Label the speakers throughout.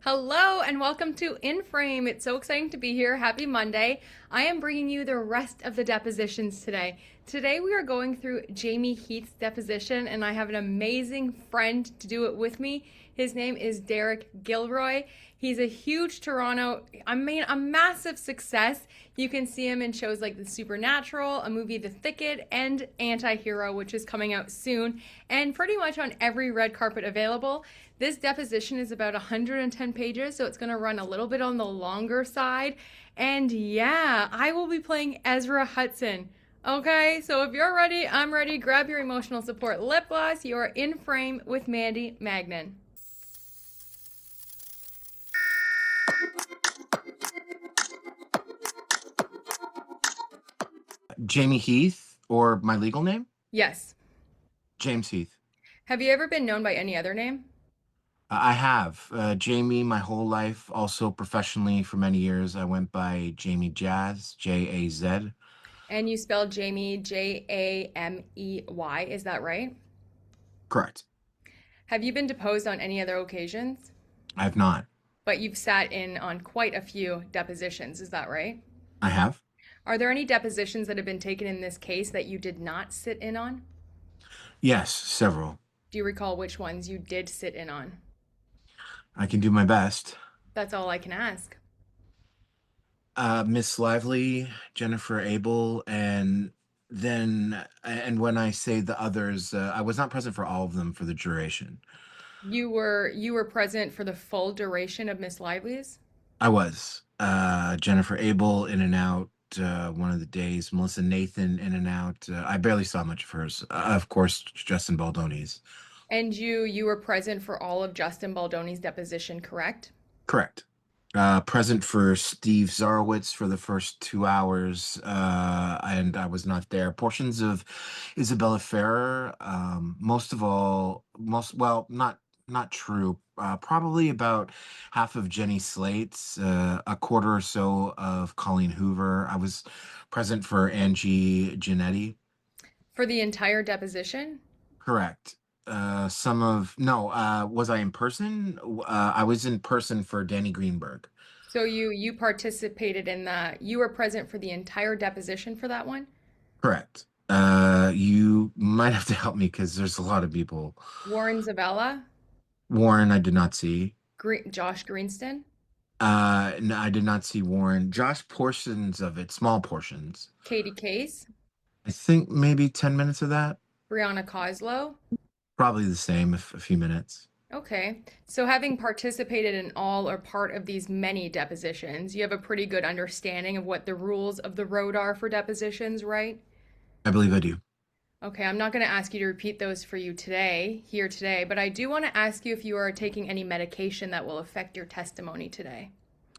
Speaker 1: Hello and welcome to In Frame. It's so exciting to be here. Happy Monday. I am bringing you the rest of the depositions today. Today we are going through Jamey Heath's deposition, and I have an amazing friend to do it with me. His name is DEREK Gilroy. He's a huge a massive success. You can see him in shows like The Supernatural, a movie The Thicket, and Anti-Hero, which is coming out soon, and pretty much on every red carpet available. This deposition is about 110 pages, so it's going to run a little bit on the longer side. And yeah, I will be playing Esra Hudson. Okay, so if you're ready, I'm ready. Grab your emotional support lip gloss. You are in frame with Mandy Magnan.
Speaker 2: Jamey Heath, or my legal name?
Speaker 1: Yes.
Speaker 2: James Heath.
Speaker 1: Have you ever been known by any other name?
Speaker 2: I have. Jamie my whole life, also professionally for many years. I went by Jamey Jazz, Jaz.
Speaker 1: And you spelled Jamey, Jamey. Is that right?
Speaker 2: Correct.
Speaker 1: Have you been deposed on any other occasions?
Speaker 2: I have not.
Speaker 1: But you've sat in on quite a few depositions, is that right?
Speaker 2: I have.
Speaker 1: Are there any depositions that have been taken in this case that you did not sit in on?
Speaker 2: Yes, several.
Speaker 1: Do you recall which ones you did sit in on?
Speaker 2: I can do my best.
Speaker 1: That's all I can ask.
Speaker 2: Miss Lively, Jennifer Abel, and when I say the others, I was not present for all of them for the duration.
Speaker 1: You were present for the full duration of Miss Lively's?
Speaker 2: I was. Jennifer Abel in and out one of the days. Melissa Nathan in and out. I barely saw much of hers. Of course, Justin Baldoni's.
Speaker 1: And you were present for all of Justin Baldoni's deposition, correct?
Speaker 2: Correct. Present for Steve Zarowitz for the first 2 hours, and I was not there. Portions of Isabella Ferrer, most of all, well, not true. Probably about half of Jenny Slate's, a quarter or so of Colleen Hoover. I was present for Angie Giannetti.
Speaker 1: For the entire deposition?
Speaker 2: Correct. Some of no, was I in person? I was in person for Danny Greenberg.
Speaker 1: So you participated in that. You were present for the entire deposition for that one?
Speaker 2: Correct. You might have to help me because there's a lot of people.
Speaker 1: Warren Zabella?
Speaker 2: Warren, I did not see.
Speaker 1: Josh Greenston?
Speaker 2: No, I did not see Warren. Josh, portions of it, small portions.
Speaker 1: Katie Case?
Speaker 2: I think maybe 10 minutes of that.
Speaker 1: Brianna Coslow?
Speaker 2: Probably the same, if a few minutes.
Speaker 1: Okay. So having participated in all or part of these many depositions, you have a pretty good understanding of what the rules of the road are for depositions, right?
Speaker 2: I believe I do.
Speaker 1: Okay, I'm not going to ask you to repeat those for you here today, but I do want to ask you if you are taking any medication that will affect your testimony today.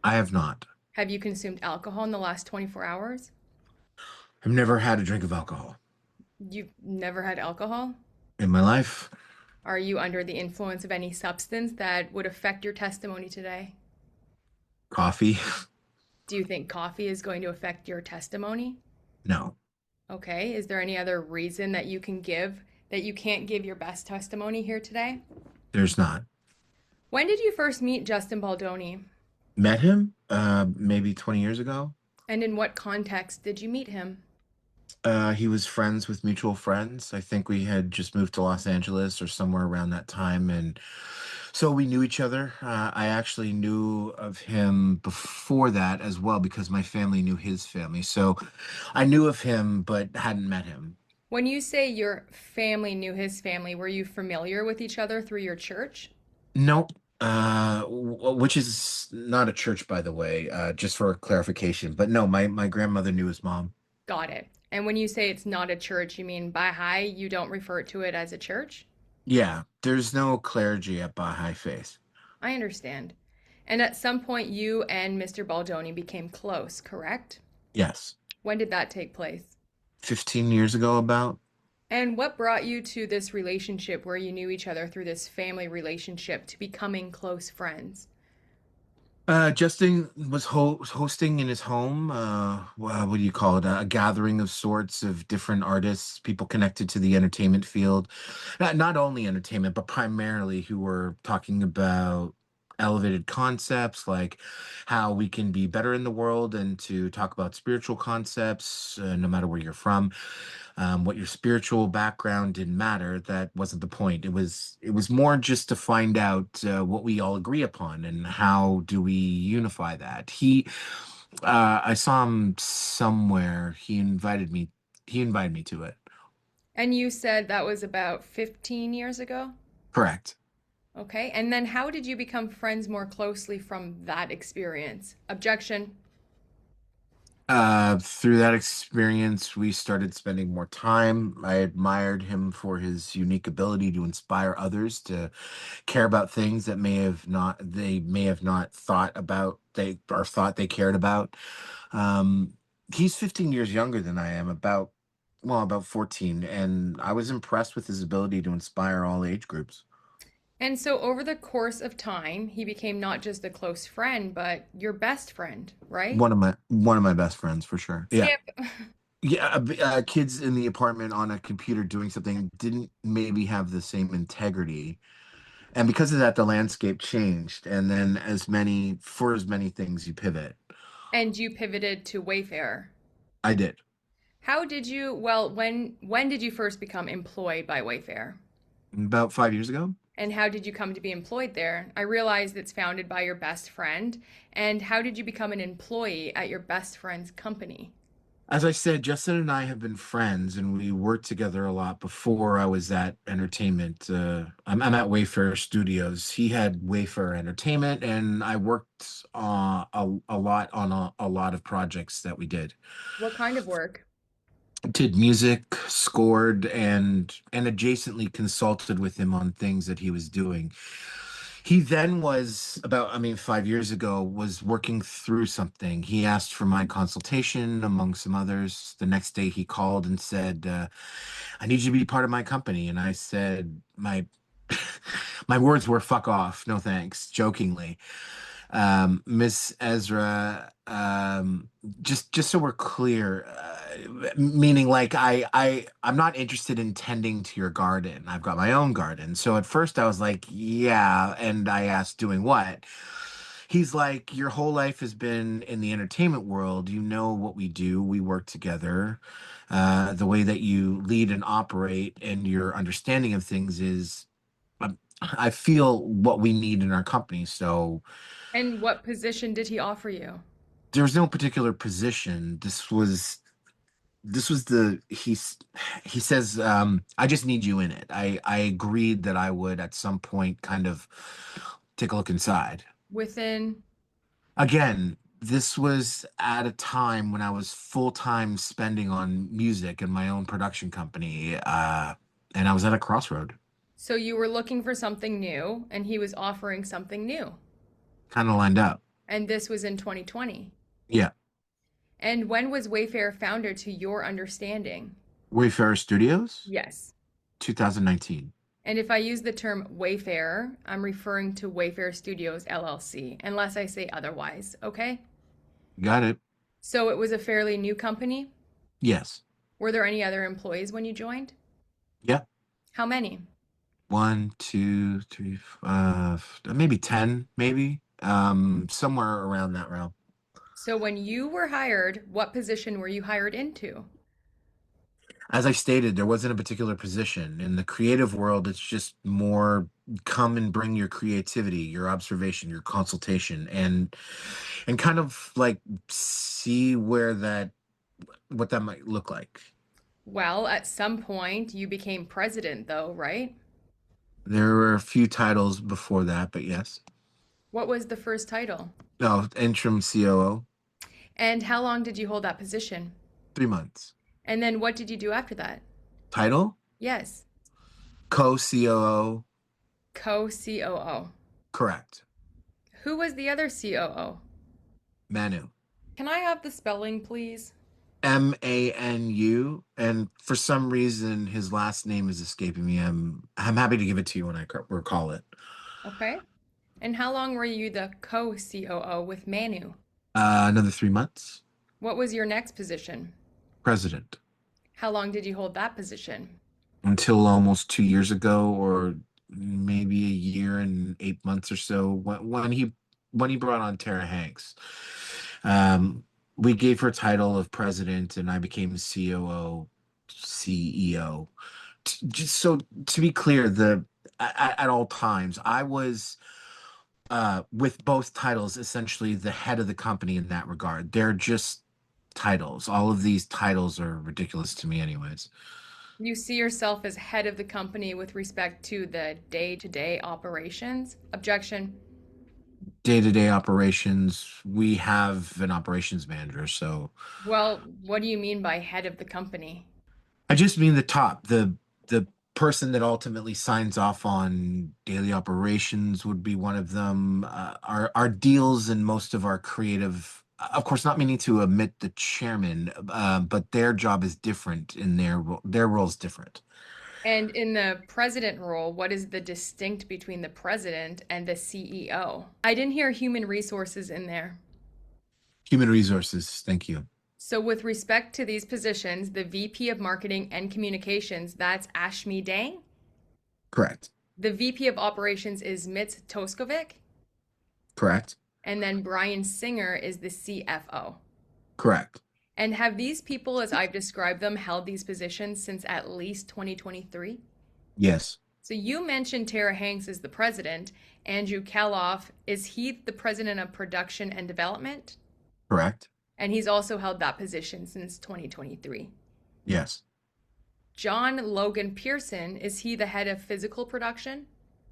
Speaker 2: I have not.
Speaker 1: Have you consumed alcohol in the last 24 hours?
Speaker 2: I've never had a drink of alcohol
Speaker 1: You've never had alcohol?
Speaker 2: in my life.
Speaker 1: Are you under the influence of any substance that would affect your testimony today?
Speaker 2: Coffee?
Speaker 1: Do you think coffee is going to affect your testimony?
Speaker 2: No.
Speaker 1: Okay, is there any other reason that you can give that you can't give your best testimony here today?
Speaker 2: There's not.
Speaker 1: When did you first meet Justin Baldoni?
Speaker 2: Met him maybe 20 years ago.
Speaker 1: And in what context did you meet him?
Speaker 2: He was friends with mutual friends. I think we had just moved to Los Angeles or somewhere around that time, and so we knew each other. I actually knew of him before that as well because my family knew his family. So I knew of him but hadn't met him.
Speaker 1: When you say your family knew his family, were you familiar with each other through your church?
Speaker 2: Nope. Which is not a church, by the way, just for clarification. But no, my grandmother knew his mom.
Speaker 1: Got it. And when you say it's not a church, you mean Baha'i, you don't refer to it as a church?
Speaker 2: Yeah, there's no clergy at Baha'i Faith.
Speaker 1: I understand. And at some point, you and Mr. Baldoni became close, correct?
Speaker 2: Yes.
Speaker 1: When did that take place?
Speaker 2: 15 years ago, about.
Speaker 1: And what brought you to this relationship where you knew each other through this family relationship to becoming close friends?
Speaker 2: Justin was hosting in his home. What do you call it? A gathering of sorts of different artists, people connected to the entertainment field. Not only entertainment, but primarily who were talking about elevated concepts like how we can be better in the world and to talk about spiritual concepts, no matter where you're from. What your spiritual background didn't matter. That wasn't the point. It was more just to find out what we all agree upon and how do we unify that. I saw him somewhere. He invited me to it.
Speaker 1: And you said that was about 15 years ago?
Speaker 2: Correct.
Speaker 1: Okay. And then how did you become friends more closely from that experience? Objection.
Speaker 2: Through that experience, we started spending more time. I admired him for his unique ability to inspire others to care about things that they may have not thought about they or thought they cared about. Um, he's 15 years younger than I am, about 14, and I was impressed with his ability to inspire all age groups.
Speaker 1: And so over the course of time, he became not just a close friend, but your best friend, right?
Speaker 2: One of my best friends for sure. Yeah.
Speaker 1: Skip.
Speaker 2: Yeah, kids in the apartment on a computer doing something didn't maybe have the same integrity. And because of that, the landscape changed. And then for as many things, you pivot.
Speaker 1: And you pivoted to Wayfarer.
Speaker 2: I did.
Speaker 1: How did you, well, when did you first become employed by Wayfarer?
Speaker 2: About 5 years ago.
Speaker 1: And how did you come to be employed there? I realize it's founded by your best friend. And how did you become an employee at your best friend's company?
Speaker 2: As I said, Justin and I have been friends, and we worked together a lot before I was at entertainment. I'm at Wayfarer Studios. He had Wayfarer Entertainment, and I worked a lot on a lot of projects that we did.
Speaker 1: What kind of work?
Speaker 2: Did music, scored, and adjacently consulted with him on things that he was doing. He then was about, I mean, 5 years ago, was working through something. He asked for my consultation, among some others. The next day, he called and said, "I need you to be part of my company." And I said, my words were "fuck off, no thanks," jokingly. Miss Esra, just so we're clear, meaning like I'm not interested in tending to your garden. I've got my own garden. So at first I was like, yeah, and I asked, doing what? He's like, your whole life has been in the entertainment world. You know what we do. We work together. The way that you lead and operate and your understanding of things is, I feel what we need in our company. So
Speaker 1: And what position did he offer you?
Speaker 2: there's no particular position. He says, I just need you in it. I agreed that I would at some point kind of take a look inside.
Speaker 1: Within,
Speaker 2: Again, this was at a time when I was full-time spending on music and my own production company, and I was at a crossroad.
Speaker 1: so you were looking for something new, and he was offering something new.
Speaker 2: Kind of lined up.
Speaker 1: And this was in 2020.
Speaker 2: Yeah.
Speaker 1: And when was Wayfarer founded to your understanding?
Speaker 2: Wayfarer Studios,
Speaker 1: Yes.
Speaker 2: 2019.
Speaker 1: And if I use the term Wayfarer, I'm referring to Wayfarer Studios LLC, unless I say otherwise, okay?
Speaker 2: Got it.
Speaker 1: So it was a fairly new company.
Speaker 2: Yes.
Speaker 1: Were there any other employees when you joined?
Speaker 2: Yeah.
Speaker 1: How many?
Speaker 2: One, two, three, maybe 10, maybe. Somewhere around that realm.
Speaker 1: So when you were hired, what position were you hired into?
Speaker 2: As I stated, there wasn't a particular position. In the creative world, it's just more come and bring your creativity, your observation, your consultation, and kind of like see what that might look like.
Speaker 1: Well, at some point you became president, though, right?
Speaker 2: There were a few titles before that, but yes.
Speaker 1: What was the first title?
Speaker 2: Oh, interim COO,
Speaker 1: And how long did you hold that position?
Speaker 2: 3 months.
Speaker 1: And then what did you do after that?
Speaker 2: Title,
Speaker 1: Yes,
Speaker 2: co-COO,
Speaker 1: co-COO.
Speaker 2: correct.
Speaker 1: Who was the other COO?
Speaker 2: Manu.
Speaker 1: Can I have the spelling, please?
Speaker 2: Manu, and for some reason his last name is escaping me. I'm happy to give it to you when I recall it.
Speaker 1: Okay. And how long were you the co-COO with Manu?
Speaker 2: Another 3 months.
Speaker 1: What was your next position?
Speaker 2: President.
Speaker 1: How long did you hold that position?
Speaker 2: Until almost 2 years ago, or maybe a year and 8 months or so when he brought on Tara Hanks. Um, we gave her title of president, and I became COO, CEO. Just so to be clear, at all times I was with both titles essentially the head of the company in that regard. They're just titles. All of these titles are ridiculous to me, anyways.
Speaker 1: You see yourself as head of the company with respect to the day-to-day operations? Objection.
Speaker 2: Day-to-day operations, we have an operations manager, so
Speaker 1: Well, what do you mean by head of the company?
Speaker 2: I just mean the top, the person that ultimately signs off on daily operations would be one of them. Our deals and most of our creative, of course, not meaning to omit the chairman, but their job is different in their role is different.
Speaker 1: And in the president role, what is the distinct between the president and the CEO? I didn't hear human resources in there.
Speaker 2: Human resources, thank you.
Speaker 1: So, with respect to these positions, the VP of Marketing and Communications, that's Ashmi Dang.
Speaker 2: Correct.
Speaker 1: The VP of Operations is Mitz Toskovic.
Speaker 2: Correct.
Speaker 1: And then Brian Singer is the CFO.
Speaker 2: Correct.
Speaker 1: And have these people, as I've described them, held these positions since at least 2023?
Speaker 2: Yes.
Speaker 1: So you mentioned Tara Hanks is the president. Andrew Kaloff, is he the president of production and development?
Speaker 2: Correct.
Speaker 1: And he's also held that position since 2023.
Speaker 2: Yes.
Speaker 1: John Logan Pearson, is he the head of physical production?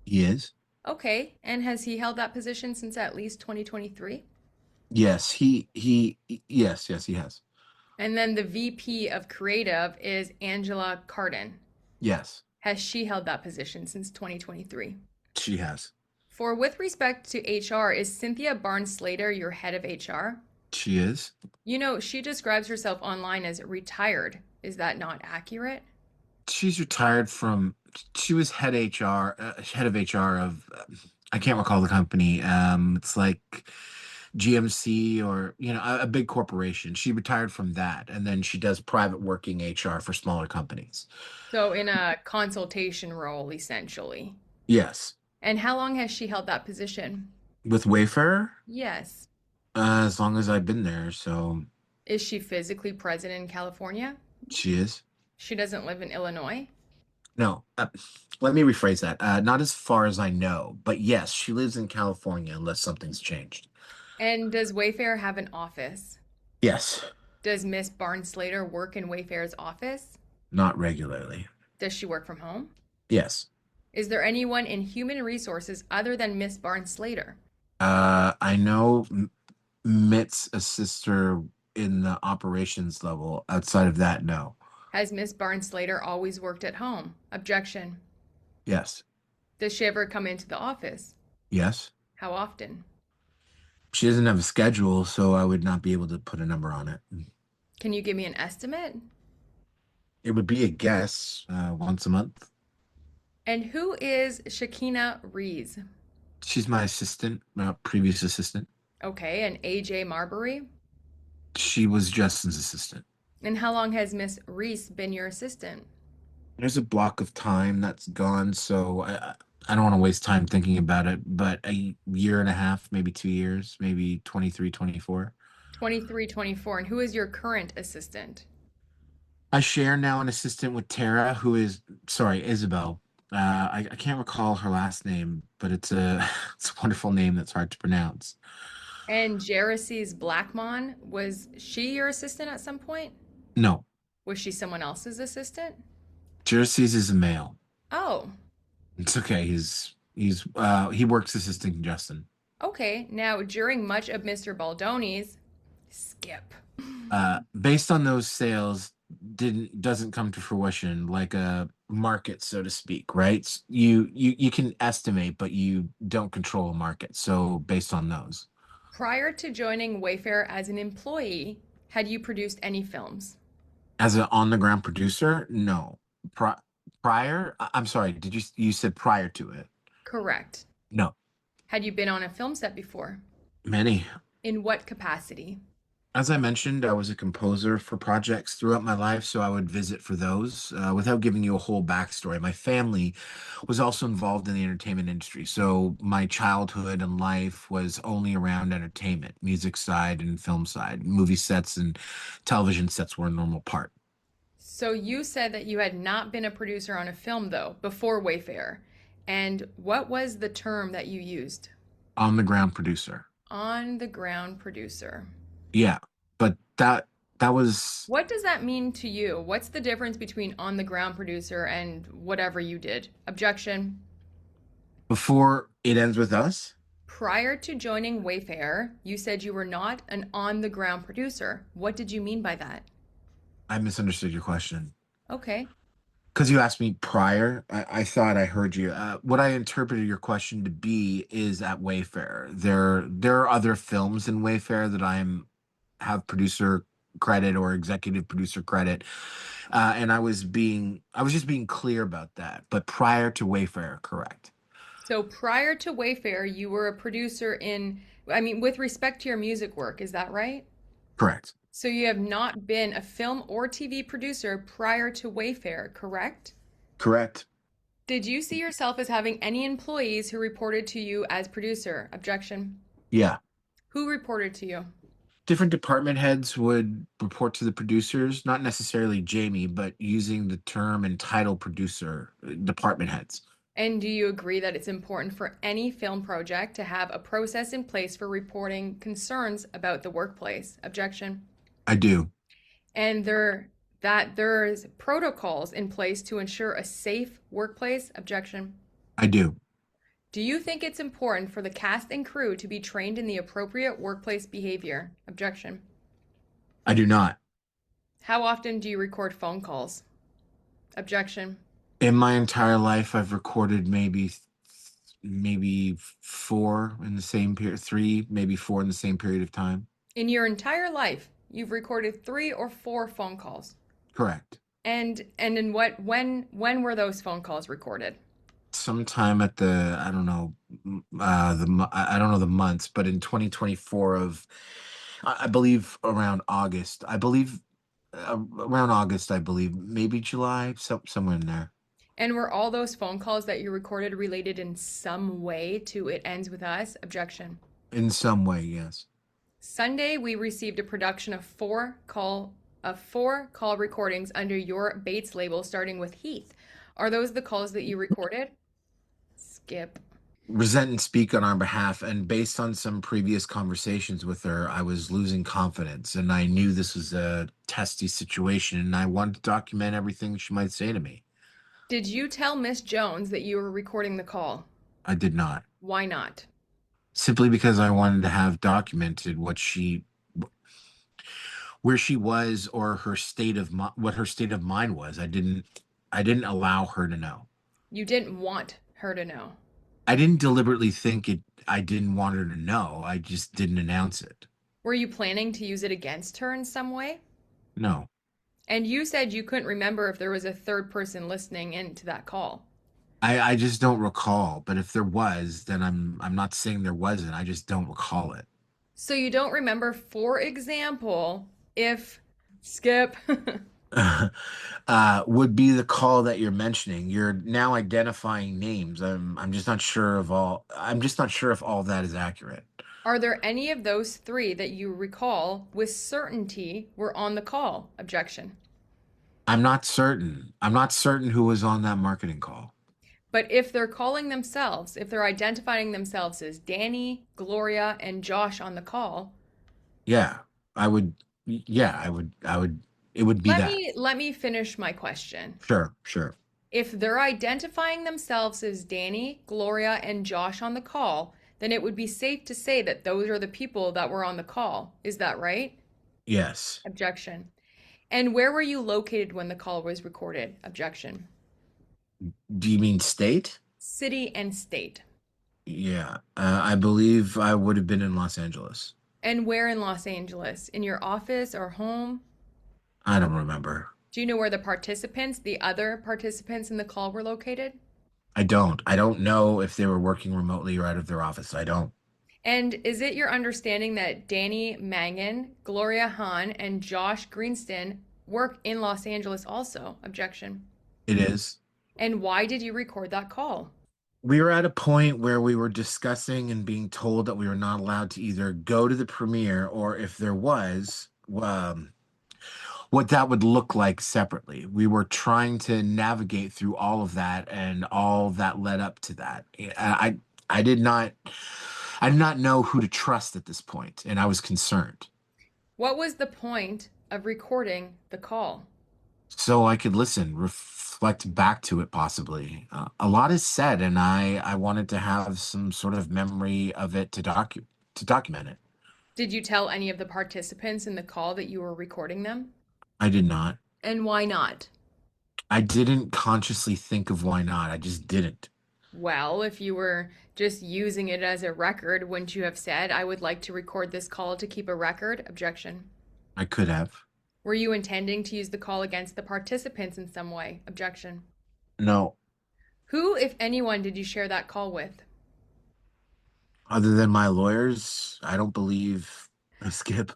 Speaker 2: He is.
Speaker 1: Okay. And has he held that position since at least 2023?
Speaker 2: Yes. Yes, he has.
Speaker 1: And then the VP of creative is Angela Carden.
Speaker 2: Yes,
Speaker 1: Has she held that position since 2023?
Speaker 2: she has.
Speaker 1: For with respect to HR, is Cynthia Barnes Slater your head of HR?
Speaker 2: She is.
Speaker 1: You know, she describes herself online as retired. Is that not accurate?
Speaker 2: She's retired from. She was head of HR of. I can't recall the company. It's like GMC or a big corporation. She retired from that, and then she does private working HR for smaller companies.
Speaker 1: So, in a consultation role, essentially.
Speaker 2: Yes,
Speaker 1: And how long has she held that position?
Speaker 2: with Wayfarer,
Speaker 1: Yes.
Speaker 2: as long as I've been there, so
Speaker 1: Is she physically present in California?
Speaker 2: she is.
Speaker 1: She doesn't live in Illinois?
Speaker 2: No, let me rephrase that. Not as far as I know, but yes, she lives in California unless something's changed.
Speaker 1: And does Wayfair have an office?
Speaker 2: Yes,
Speaker 1: Does Miss Barnes Slater work in Wayfair's office?
Speaker 2: not regularly.
Speaker 1: Does she work from home?
Speaker 2: Yes.
Speaker 1: Is there anyone in human resources other than Miss Barnes Slater?
Speaker 2: I know Mitt's a sister in the operations level. Outside of that, no.
Speaker 1: Has Miss Barnes Slater always worked at home? Objection.
Speaker 2: Yes.
Speaker 1: Does she ever come into the office?
Speaker 2: Yes.
Speaker 1: How often?
Speaker 2: She doesn't have a schedule, so I would not be able to put a number on it.
Speaker 1: Can you give me an estimate?
Speaker 2: It would be a guess, once a month.
Speaker 1: And who is Shakina Rees?
Speaker 2: She's my assistant, previous assistant.
Speaker 1: Okay, and AJ Marbury?
Speaker 2: She was Justin's assistant.
Speaker 1: And how long has Miss Rees been your assistant?
Speaker 2: There's a block of time that's gone, so I don't want to waste time thinking about it, but a year and a half, maybe 2 years, maybe 23, 24.
Speaker 1: 23, 24. And who is your current assistant?
Speaker 2: I share now an assistant with Tara, who is, sorry, Isabel. I can't recall her last name, but it's a it's a wonderful name that's hard to pronounce.
Speaker 1: And Jerices Blackmon, was she your assistant at some point?
Speaker 2: No,
Speaker 1: Was she someone else's assistant?
Speaker 2: Jerseys is a male.
Speaker 1: Oh,
Speaker 2: It's okay. He works assisting Justin.
Speaker 1: okay. Now, during much of Mr. Baldoni's skip.
Speaker 2: Based on those sales, doesn't come to fruition like a market, so to speak, right? You can estimate, but you don't control a market. So based on those,
Speaker 1: Prior to joining Wayfair as an employee, had you produced any films?
Speaker 2: as an on-the-ground producer, no. Pri I'm sorry, you said prior to it?
Speaker 1: Correct.
Speaker 2: No.
Speaker 1: Had you been on a film set before?
Speaker 2: Many.
Speaker 1: In what capacity?
Speaker 2: As I mentioned, I was a composer for projects throughout my life, so I would visit for those. Without giving you a whole backstory, my family was also involved in the entertainment industry. So my childhood and life was only around entertainment, music side and film side. Movie sets and television sets were a normal part.
Speaker 1: So you said that you had not been a producer on a film though before Wayfarer. And what was the term that you used?
Speaker 2: On the ground producer.
Speaker 1: On the ground producer.
Speaker 2: Yeah, but that was
Speaker 1: What does that mean to you? What's the difference between on the ground producer and whatever you did? Objection.
Speaker 2: before it ends with us.
Speaker 1: Prior to joining Wayfarer, you said you were not an on the ground producer. What did you mean by that?
Speaker 2: I misunderstood your question.
Speaker 1: Okay.
Speaker 2: Because you asked me prior, I thought I heard you. What I interpreted your question to be is at Wayfarer. There are other films in Wayfarer that have producer credit or executive producer credit, and I was just being clear about that. But prior to Wayfarer, correct,
Speaker 1: So prior to Wayfarer, you were a producer with respect to your music work, is that right?
Speaker 2: correct,
Speaker 1: So you have not been a film or TV producer prior to Wayfarer, correct?
Speaker 2: correct.
Speaker 1: Did you see yourself as having any employees who reported to you as producer? Objection.
Speaker 2: Yeah.
Speaker 1: Who reported to you?
Speaker 2: Different department heads would report to the producers, not necessarily Jamie, but using the term and title producer, department heads.
Speaker 1: And do you agree that it's important for any film project to have a process in place for reporting concerns about the workplace? Objection.
Speaker 2: I do.
Speaker 1: And there's protocols in place to ensure a safe workplace? Objection.
Speaker 2: I do.
Speaker 1: Do you think it's important for the cast and crew to be trained in the appropriate workplace behavior? Objection.
Speaker 2: I do not.
Speaker 1: How often do you record phone calls? Objection.
Speaker 2: In my entire life, I've recorded maybe four in the same period, three, maybe four in the same period of time.
Speaker 1: In your entire life, you've recorded 3 or 4 phone calls.
Speaker 2: Correct.
Speaker 1: And in when were those phone calls recorded?
Speaker 2: Sometime at the I don't know I don't know the months, but in 2024 of I believe around August. I believe around August. I believe maybe July, somewhere in there.
Speaker 1: And were all those phone calls that you recorded related in some way to It Ends With Us? Objection.
Speaker 2: In some way, yes.
Speaker 1: Sunday, we received a production of four call recordings under your Bates label, starting with Heath. Are those the calls that you recorded? Skip.
Speaker 2: Resent and speak on our behalf, and based on some previous conversations with her, I was losing confidence, and I knew this was a testy situation, and I wanted to document everything she might say to me.
Speaker 1: Did you tell Miss Jones that you were recording the call?
Speaker 2: I did not.
Speaker 1: Why not?
Speaker 2: Simply because I wanted to have documented where she was, or what her state of mind was. I didn't allow her to know.
Speaker 1: You didn't want her to know.
Speaker 2: I didn't deliberately think it. I didn't want her to know. I just didn't announce it.
Speaker 1: Were you planning to use it against her in some way?
Speaker 2: No.
Speaker 1: And you said you couldn't remember if there was a third person listening into that call.
Speaker 2: I just don't recall. But if there was, then I'm not saying there wasn't. I just don't recall it.
Speaker 1: So you don't remember, for example, if Skip.
Speaker 2: Would be the call that you're mentioning. You're now identifying names. I'm just not sure of all. I'm just not sure if all that is accurate.
Speaker 1: Are there any of those 3 that you recall with certainty were on the call? Objection.
Speaker 2: I'm not certain. I'm not certain who was on that marketing call.
Speaker 1: But if they're calling themselves, if they're identifying themselves as Danny, Gloria, and Josh on the call,
Speaker 2: Yeah, I would. Yeah, I would. I would. It would be
Speaker 1: let
Speaker 2: that.
Speaker 1: me let me finish my question.
Speaker 2: Sure, sure.
Speaker 1: If they're identifying themselves as Danny, Gloria, and Josh on the call, then it would be safe to say that those are the people that were on the call. Is that right?
Speaker 2: Yes.
Speaker 1: Objection. And where were you located when the call was recorded? Objection.
Speaker 2: Do you mean state?
Speaker 1: City and state.
Speaker 2: Yeah. I believe I would have been in Los Angeles.
Speaker 1: And where in Los Angeles? In your office or home?
Speaker 2: I don't remember.
Speaker 1: Do you know where the other participants in the call were located?
Speaker 2: I don't. I don't know if they were working remotely or out of their office. I don't.
Speaker 1: And is it your understanding that Danny Mangan, Gloria Hahn, and Josh Greenston work in Los Angeles also? Objection.
Speaker 2: It is.
Speaker 1: And why did you record that call?
Speaker 2: We were at a point where we were discussing and being told that we were not allowed to either go to the premiere or if there was, what that would look like separately. We were trying to navigate through all of that and all that led up to that. I I did not know who to trust at this point, and I was concerned.
Speaker 1: What was the point of recording the call?
Speaker 2: So I could listen, reflect back to it possibly. A lot is said, and I wanted to have some sort of memory of it to document it.
Speaker 1: Did you tell any of the participants in the call that you were recording them?
Speaker 2: I did not.
Speaker 1: And why not?
Speaker 2: I didn't consciously think of why not. I just didn't.
Speaker 1: Well, if you were just using it as a record, wouldn't you have said, I would like to record this call to keep a record? Objection.
Speaker 2: I could have.
Speaker 1: Were you intending to use the call against the participants in some way? Objection.
Speaker 2: No,
Speaker 1: Who, if anyone, did you share that call with?
Speaker 2: other than my lawyers, I don't believe Skip.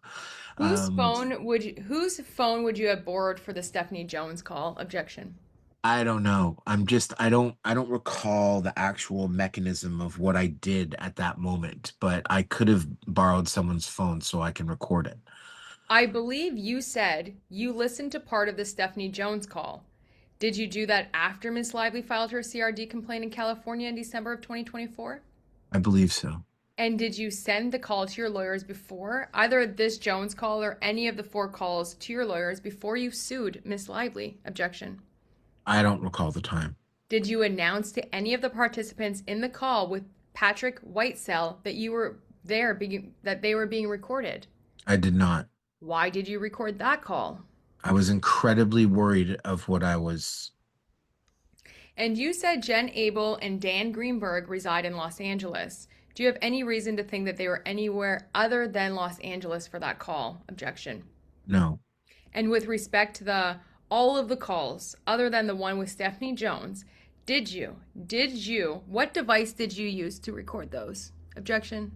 Speaker 2: Um,
Speaker 1: Whose phone would you have borrowed for the Stephanie Jones call? Objection.
Speaker 2: I don't know. I don't recall the actual mechanism of what I did at that moment, but I could have borrowed someone's phone so I can record it.
Speaker 1: I believe you said you listened to part of the Stephanie Jones call. Did you do that after Miss Lively filed her CRD complaint in California in December of 2024?
Speaker 2: I believe so.
Speaker 1: And did you send the call to your lawyers before, either this Jones call or any of the four calls to your lawyers before you sued Miss Lively? Objection.
Speaker 2: I don't recall the time.
Speaker 1: Did you announce to any of the participants in the call with Patrick Whitesell that you were that they were being recorded?
Speaker 2: I did not.
Speaker 1: Why did you record that call?
Speaker 2: I was incredibly worried of what I was.
Speaker 1: And you said Jen Abel and Dan Greenberg reside in Los Angeles. Do you have any reason to think that they were anywhere other than Los Angeles for that call? Objection.
Speaker 2: No,
Speaker 1: And with respect to all of the calls other than the one with Stephanie Jones, what device did you use to record those? Objection.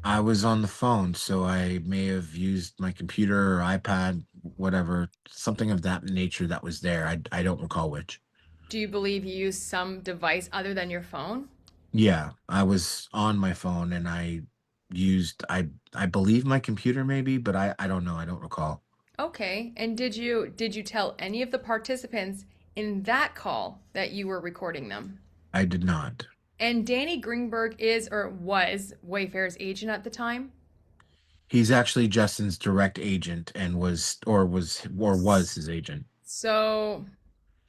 Speaker 2: I was on the phone, so I may have used my computer or iPad, whatever, something of that nature that was there. I don't recall which.
Speaker 1: Do you believe you used some device other than your phone?
Speaker 2: Yeah, I was on my phone and I believe my computer maybe, but I don't know. I don't recall.
Speaker 1: Okay. And did you tell any of the participants in that call that you were recording them?
Speaker 2: I did not.
Speaker 1: And Danny Greenberg is or was Wayfarer's agent at the time?
Speaker 2: He's actually Justin's direct agent and was his agent.
Speaker 1: So,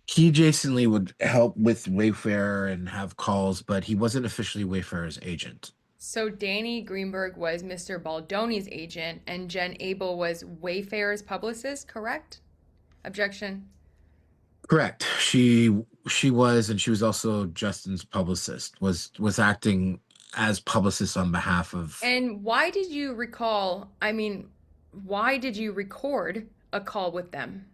Speaker 2: He Jason Lee would help with Wayfarer and have calls, but he wasn't officially Wayfarer's agent.
Speaker 1: so Danny Greenberg was Mr. Baldoni's agent and Jen Abel was Wayfarer's publicist, correct? Objection.
Speaker 2: Correct. She was, and she was also Justin's publicist. Was acting as publicist on behalf of.
Speaker 1: And why did you record a call with them?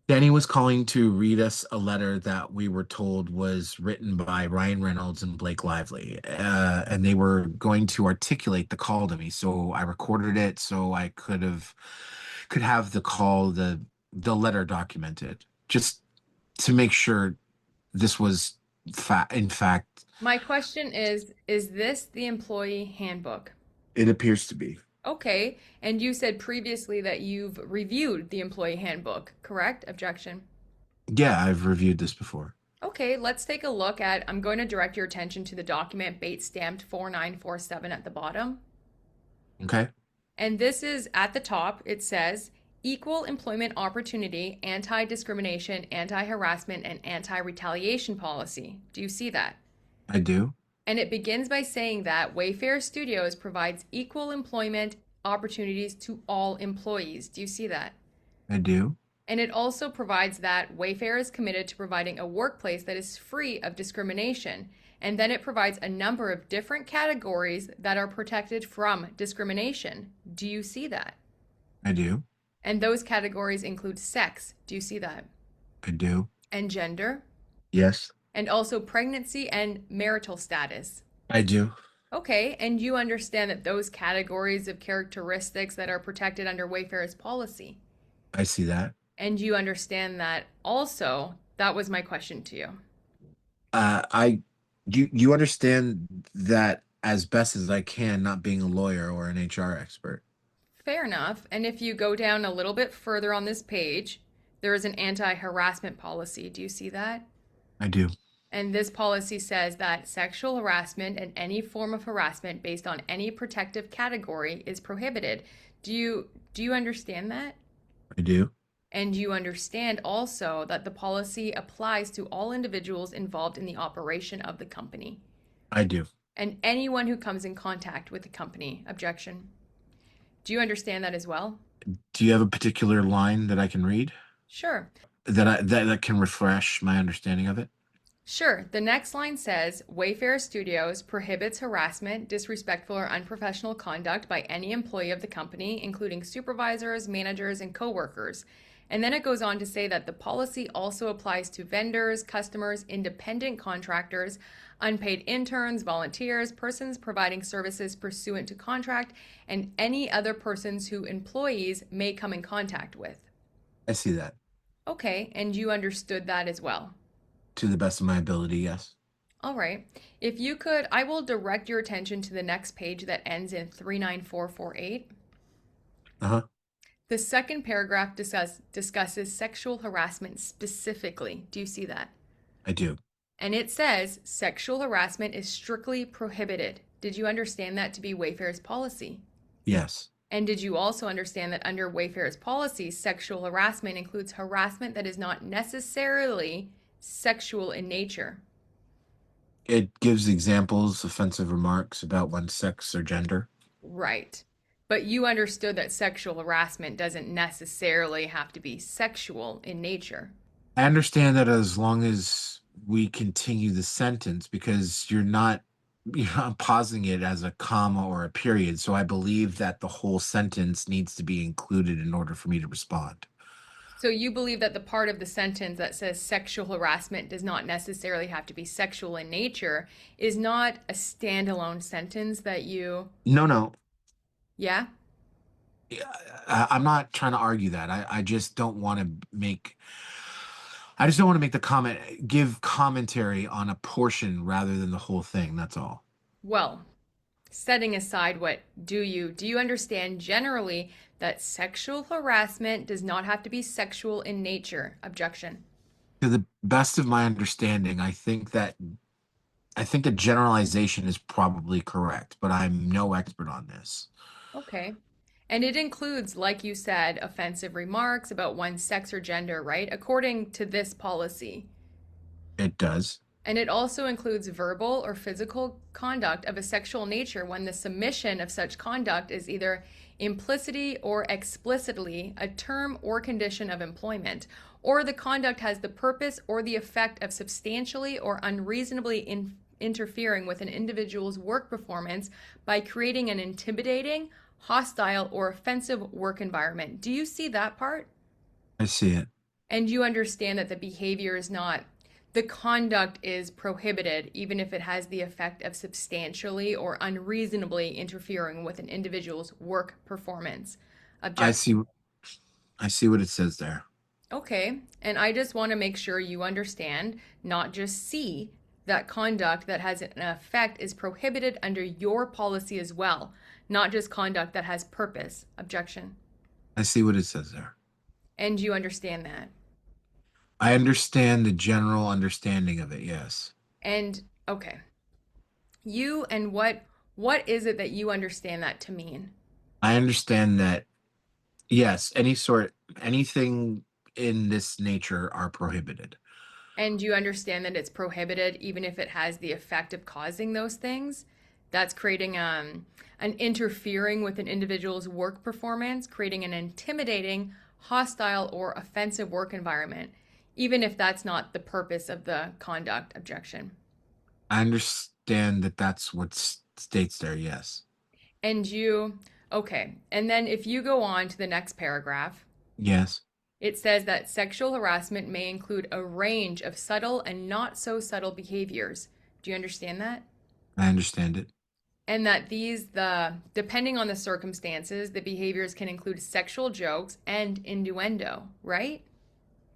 Speaker 2: Danny was calling to read us a letter that we were told was written by Ryan Reynolds and Blake Lively, and they were going to articulate the call to me. So I recorded it so I could have the letter documented, just to make sure this was in fact.
Speaker 1: My question is this the employee handbook?
Speaker 2: It appears to be.
Speaker 1: Okay, and you said previously that you've reviewed the employee handbook, correct? Objection.
Speaker 2: Yeah, I've reviewed this before.
Speaker 1: Okay, let's take a look at, I'm going to direct your attention to the document Bates stamped 4947 at the bottom.
Speaker 2: Okay.
Speaker 1: And this is at the top, it says equal employment opportunity, anti-discrimination, anti-harassment, and anti-retaliation policy. Do you see that?
Speaker 2: I do.
Speaker 1: And it begins by saying that Wayfarer Studios provides equal employment opportunities to all employees. Do you see that?
Speaker 2: I do.
Speaker 1: And it also provides that Wayfarer is committed to providing a workplace that is free of discrimination. And then it provides a number of different categories that are protected from discrimination. Do you see that?
Speaker 2: I do.
Speaker 1: And those categories include sex. Do you see that?
Speaker 2: I do.
Speaker 1: And gender.
Speaker 2: Yes.
Speaker 1: And also pregnancy and marital status.
Speaker 2: I do.
Speaker 1: Okay, and you understand that those categories of characteristics that are protected under Wayfarer's policy.
Speaker 2: I see that.
Speaker 1: And you understand that also, that was my question to you.
Speaker 2: I you understand that as best as I can, not being a lawyer or an HR expert.
Speaker 1: Fair enough. And if you go down a little bit further on this page, there is an anti-harassment policy. Do you see that?
Speaker 2: I do.
Speaker 1: And this policy says that sexual harassment and any form of harassment based on any protective category is prohibited. Do you understand that?
Speaker 2: I do.
Speaker 1: And you understand also that the policy applies to all individuals involved in the operation of the company
Speaker 2: I do.
Speaker 1: and anyone who comes in contact with the company. Objection. Do you understand that as well?
Speaker 2: Do you have a particular line that I can read
Speaker 1: Sure.
Speaker 2: that can refresh my understanding of it?
Speaker 1: Sure. The next line says Wayfarer Studios prohibits harassment, disrespectful or unprofessional conduct by any employee of the company, including supervisors, managers, and coworkers. And then it goes on to say that the policy also applies to vendors, customers, independent contractors, unpaid interns, volunteers, persons providing services pursuant to contract, and any other persons who employees may come in contact with.
Speaker 2: I see that.
Speaker 1: Okay, and you understood that as well.
Speaker 2: To the best of my ability, yes.
Speaker 1: All right. If you could, I will direct your attention to the next page that ends in 39448.
Speaker 2: Uh-huh.
Speaker 1: The second paragraph discusses sexual harassment specifically. Do you see that?
Speaker 2: I do.
Speaker 1: And it says sexual harassment is strictly prohibited. Did you understand that to be Wayfair's policy?
Speaker 2: Yes.
Speaker 1: And did you also understand that under Wayfair's policy, sexual harassment includes harassment that is not necessarily sexual in nature?
Speaker 2: It gives examples, offensive remarks about one's sex or gender.
Speaker 1: Right. But you understood that sexual harassment doesn't necessarily have to be sexual in nature.
Speaker 2: I understand that as long as we continue the sentence, because you're not pausing it as a comma or a period. So I believe that the whole sentence needs to be included in order for me to respond.
Speaker 1: So you believe that the part of the sentence that says sexual harassment does not necessarily have to be sexual in nature is not a standalone sentence that you,
Speaker 2: No, no.
Speaker 1: yeah?
Speaker 2: Yeah, I'm not trying to argue that. I just don't want to make I just don't want to make the comment give commentary on a portion rather than the whole thing. That's all.
Speaker 1: Well, setting aside what do you understand generally that sexual harassment does not have to be sexual in nature? Objection.
Speaker 2: To the best of my understanding, I think a generalization is probably correct, but I'm no expert on this.
Speaker 1: Okay. And it includes, like you said, offensive remarks about one's sex or gender, right? According to this policy.
Speaker 2: It does.
Speaker 1: And it also includes verbal or physical conduct of a sexual nature when the submission of such conduct is either implicitly or explicitly a term or condition of employment, or the conduct has the purpose or the effect of substantially or unreasonably interfering with an individual's work performance by creating an intimidating, hostile, or offensive work environment. Do you see that part?
Speaker 2: I see it.
Speaker 1: And you understand that the behavior is not, the conduct is prohibited, even if it has the effect of substantially or unreasonably interfering with an individual's work performance.
Speaker 2: I
Speaker 1: Object.
Speaker 2: see I see what it says there.
Speaker 1: Okay, and I just want to make sure you understand, not just see, that conduct that has an effect is prohibited under your policy as well, not just conduct that has purpose. Objection.
Speaker 2: I see what it says there.
Speaker 1: And you understand that.
Speaker 2: I understand the general understanding of it, yes.
Speaker 1: And okay, you and what is it that you understand that to mean?
Speaker 2: I understand that, yes, anything in this nature are prohibited.
Speaker 1: And you understand that it's prohibited even if it has the effect of causing those things? That's creating an interfering with an individual's work performance, creating an intimidating, hostile, or offensive work environment, even if that's not the purpose of the conduct. Objection.
Speaker 2: I understand that that's what states there, yes.
Speaker 1: And you, okay. And then if you go on to the next paragraph,
Speaker 2: Yes,
Speaker 1: it says that sexual harassment may include a range of subtle and not so subtle behaviors. Do you understand that?
Speaker 2: I understand it.
Speaker 1: And that depending on the circumstances, the behaviors can include sexual jokes and innuendo, right?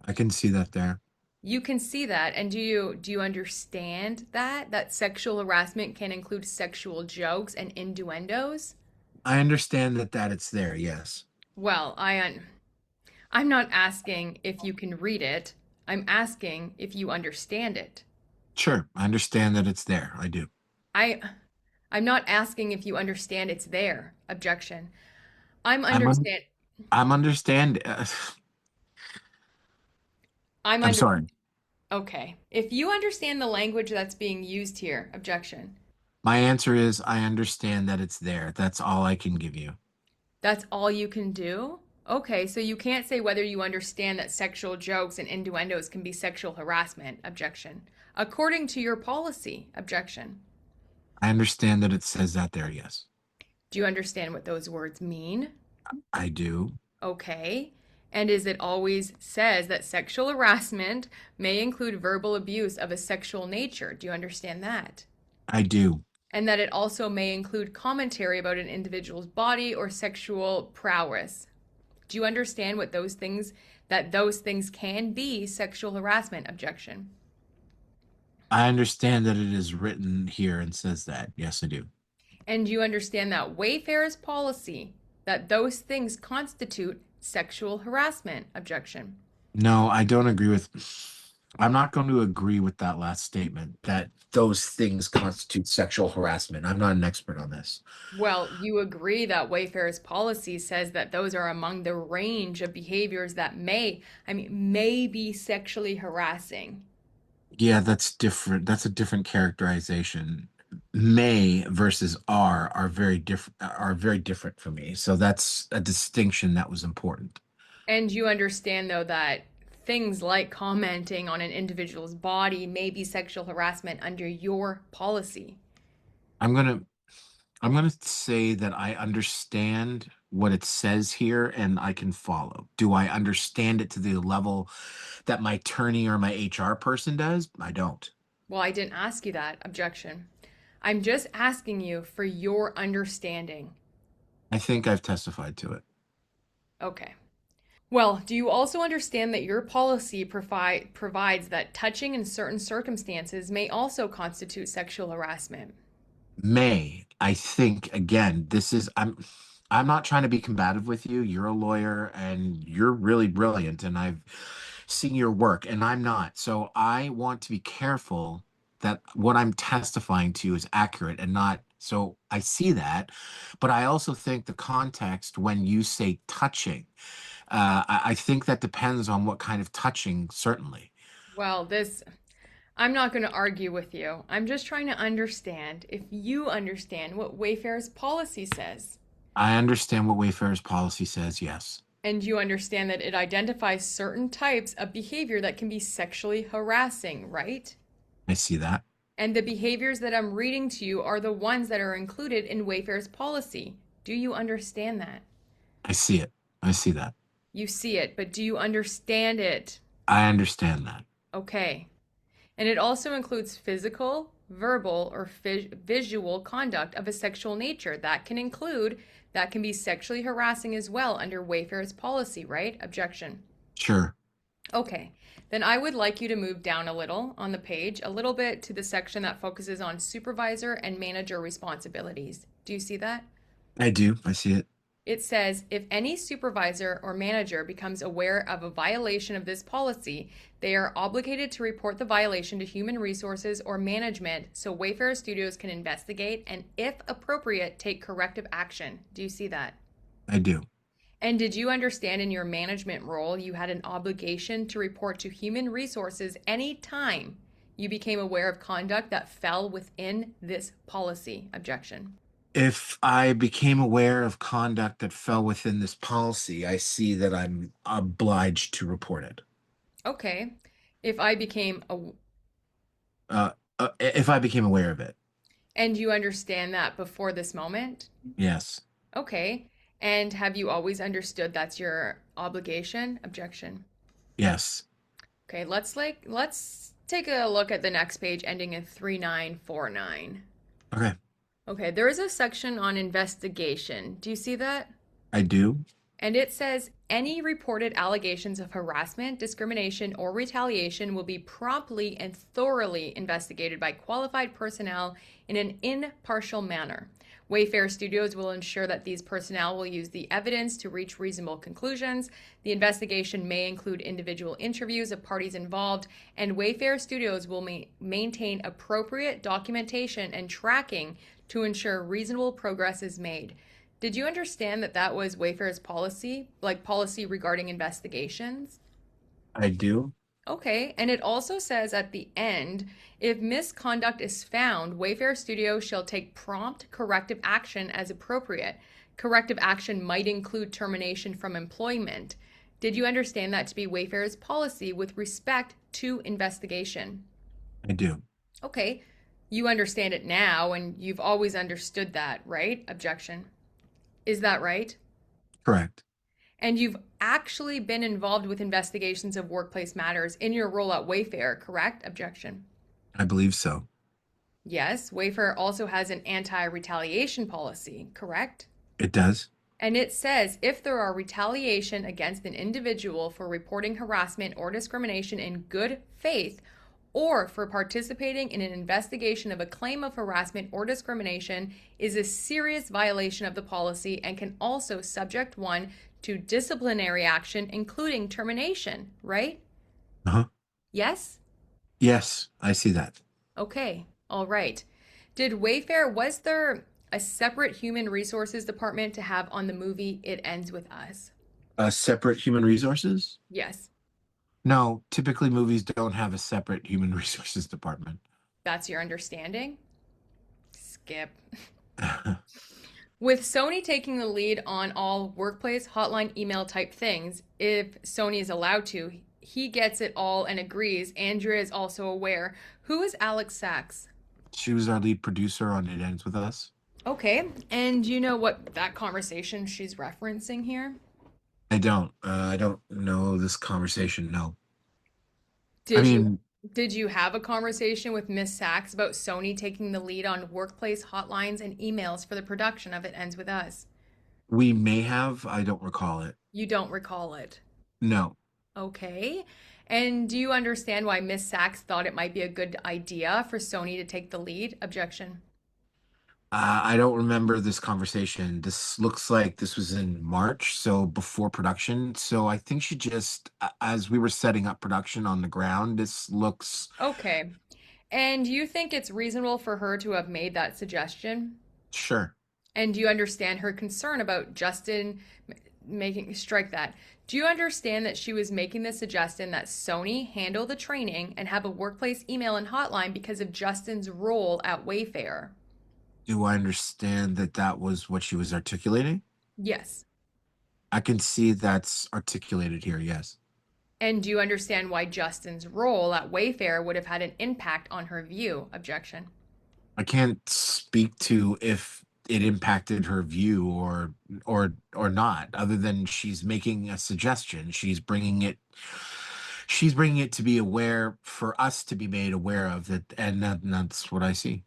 Speaker 2: I can see that there.
Speaker 1: You can see that. And do you understand that sexual harassment can include sexual jokes and innuendos?
Speaker 2: I understand that it's there. Yes.
Speaker 1: Well, I'm not asking if you can read it. I'm asking if you understand it.
Speaker 2: Sure. I understand that it's there. I do.
Speaker 1: I I'm not asking if you understand it's there. Objection. I'm
Speaker 2: I'm un
Speaker 1: understand
Speaker 2: I'm understand.
Speaker 1: I'm
Speaker 2: I'm
Speaker 1: under
Speaker 2: sorry.
Speaker 1: Okay. If you understand the language that's being used here, objection.
Speaker 2: My answer is I understand that it's there. That's all I can give you.
Speaker 1: That's all you can do? Okay, so you can't say whether you understand that sexual jokes and innuendos can be sexual harassment. Objection. According to your policy. Objection.
Speaker 2: I understand that it says that there. Yes.
Speaker 1: Do you understand what those words mean?
Speaker 2: I do.
Speaker 1: Okay. And is it always says that sexual harassment may include verbal abuse of a sexual nature? Do you understand that?
Speaker 2: I do.
Speaker 1: And that it also may include commentary about an individual's body or sexual prowess. Do you understand that those things can be sexual harassment? Objection.
Speaker 2: I understand that it is written here and says that. Yes, I do.
Speaker 1: And do you understand that Wayfarer's policy that those things constitute sexual harassment? Objection.
Speaker 2: No, I don't agree with. I'm not going to agree with that last statement that those things constitute sexual harassment. I'm not an expert on this.
Speaker 1: Well, you agree that Wayfarer's policy says that those are among the range of behaviors that may be sexually harassing.
Speaker 2: Yeah, that's different. That's a different characterization. May versus are very different for me. So that's a distinction that was important.
Speaker 1: And you understand, though, that things like commenting on an individual's body may be sexual harassment under your policy.
Speaker 2: I'm gonna I'm gonna say that I understand what it says here and I can follow. Do I understand it to the level that my attorney or my HR person does? I don't.
Speaker 1: Well, I didn't ask you that. Objection. I'm just asking you for your understanding.
Speaker 2: I think I've testified to it.
Speaker 1: Okay. Well, do you also understand that your policy provides that touching in certain circumstances may also constitute sexual harassment?
Speaker 2: May, I think again, I'm not trying to be combative with you. You're a lawyer and you're really brilliant and I've seen your work and I'm not. So I want to be careful that what I'm testifying to is accurate and not so I see that, but I also think the context when you say touching, I think that depends on what kind of touching, certainly.
Speaker 1: Well, I'm not going to argue with you. I'm just trying to understand if you understand what Wayfair's policy says.
Speaker 2: I understand what Wayfarer's policy says, yes.
Speaker 1: And you understand that it identifies certain types of behavior that can be sexually harassing, right?
Speaker 2: I see that.
Speaker 1: And the behaviors that I'm reading to you are the ones that are included in Wayfair's policy. Do you understand that?
Speaker 2: I see it. I see that.
Speaker 1: You see it, but do you understand it?
Speaker 2: I understand that.
Speaker 1: Okay. And it also includes physical, verbal, or visual conduct of a sexual nature. That can be sexually harassing as well under Wayfair's policy, right? Objection.
Speaker 2: Sure.
Speaker 1: Okay. Then I would like you to move down a little on the page, a little bit to the section that focuses on supervisor and manager responsibilities. Do you see that?
Speaker 2: I do. I see it.
Speaker 1: It says, if any supervisor or manager becomes aware of a violation of this policy, they are obligated to report the violation to Human Resources or Management so Wayfarer Studios can investigate and, if appropriate, take corrective action. Do you see that?
Speaker 2: I do.
Speaker 1: And did you understand in your management role you had an obligation to report to Human Resources any time you became aware of conduct that fell within this policy? Objection.
Speaker 2: If I became aware of conduct that fell within this policy, I see that I'm obliged to report it.
Speaker 1: Okay. If I became
Speaker 2: If I became aware of it,
Speaker 1: And you understand that before this moment?
Speaker 2: yes.
Speaker 1: Okay. And have you always understood that's your obligation? Objection.
Speaker 2: Yes.
Speaker 1: Okay, let's take a look at the next page ending in 3949.
Speaker 2: Okay.
Speaker 1: Okay, there is a section on investigation. Do you see that?
Speaker 2: I do.
Speaker 1: And it says any reported allegations of harassment, discrimination, or retaliation will be promptly and thoroughly investigated by qualified personnel in an impartial manner. Wayfarer Studios will ensure that these personnel will use the evidence to reach reasonable conclusions. The investigation may include individual interviews of parties involved, and Wayfarer Studios will maintain appropriate documentation and tracking to ensure reasonable progress is made. Did you understand that that was Wayfair's policy, like policy regarding investigations?
Speaker 2: I do.
Speaker 1: Okay, and it also says at the end, if misconduct is found, Wayfair Studios shall take prompt corrective action as appropriate. Corrective action might include termination from employment. Did you understand that to be Wayfair's policy with respect to investigation?
Speaker 2: I do.
Speaker 1: Okay, you understand it now, and you've always understood that, right? Objection. Is that right?
Speaker 2: Correct.
Speaker 1: And you've actually been involved with investigations of workplace matters in your role at Wayfair, correct? Objection.
Speaker 2: I believe so.
Speaker 1: Yes, Wayfair also has an anti-retaliation policy, correct?
Speaker 2: It does.
Speaker 1: And it says if there are retaliation against an individual for reporting harassment or discrimination in good faith or for participating in an investigation of a claim of harassment or discrimination is a serious violation of the policy and can also subject one to disciplinary action, including termination, right?
Speaker 2: Uh-huh.
Speaker 1: Yes?
Speaker 2: Yes, I see that.
Speaker 1: Okay, all right. Was there a separate human resources department to have on the movie It Ends With Us?
Speaker 2: Separate human resources?
Speaker 1: Yes,
Speaker 2: No, typically movies don't have a separate human resources department.
Speaker 1: that's your understanding? Skip. With Sony taking the lead on all workplace hotline email type things, if Sony is allowed to, he gets it all and agrees. Andrea is also aware. Who is Alex Sachs?
Speaker 2: She was our lead producer on It Ends With Us.
Speaker 1: Okay, and you know what that conversation she's referencing here?
Speaker 2: I don't. I don't know this conversation. No. I
Speaker 1: Did you
Speaker 2: mean,
Speaker 1: did you have a conversation with Miss Sachs about Sony taking the lead on workplace hotlines and emails for the production of It Ends With Us?
Speaker 2: we may have. I don't recall it.
Speaker 1: You don't recall it.
Speaker 2: No.
Speaker 1: Okay. And do you understand why Miss Sachs thought it might be a good idea for Sony to take the lead? Objection.
Speaker 2: I don't remember this conversation. This looks like this was in March, so before production. So I think she just, as we were setting up production on the ground, this looks
Speaker 1: Okay. And do you think it's reasonable for her to have made that suggestion?
Speaker 2: sure.
Speaker 1: And do you understand her concern about Justin making strike that? Do you understand that she was making the suggestion that Sony handle the training and have a workplace email and hotline because of Justin's role at Wayfair?
Speaker 2: Do I understand that that was what she was articulating?
Speaker 1: Yes.
Speaker 2: I can see that's articulated here, yes.
Speaker 1: And do you understand why Justin's role at Wayfair would have had an impact on her view? Objection.
Speaker 2: I can't speak to if it impacted her view or not, other than she's making a suggestion. She's bringing it to be aware for us to be made aware of that, and that's what I see.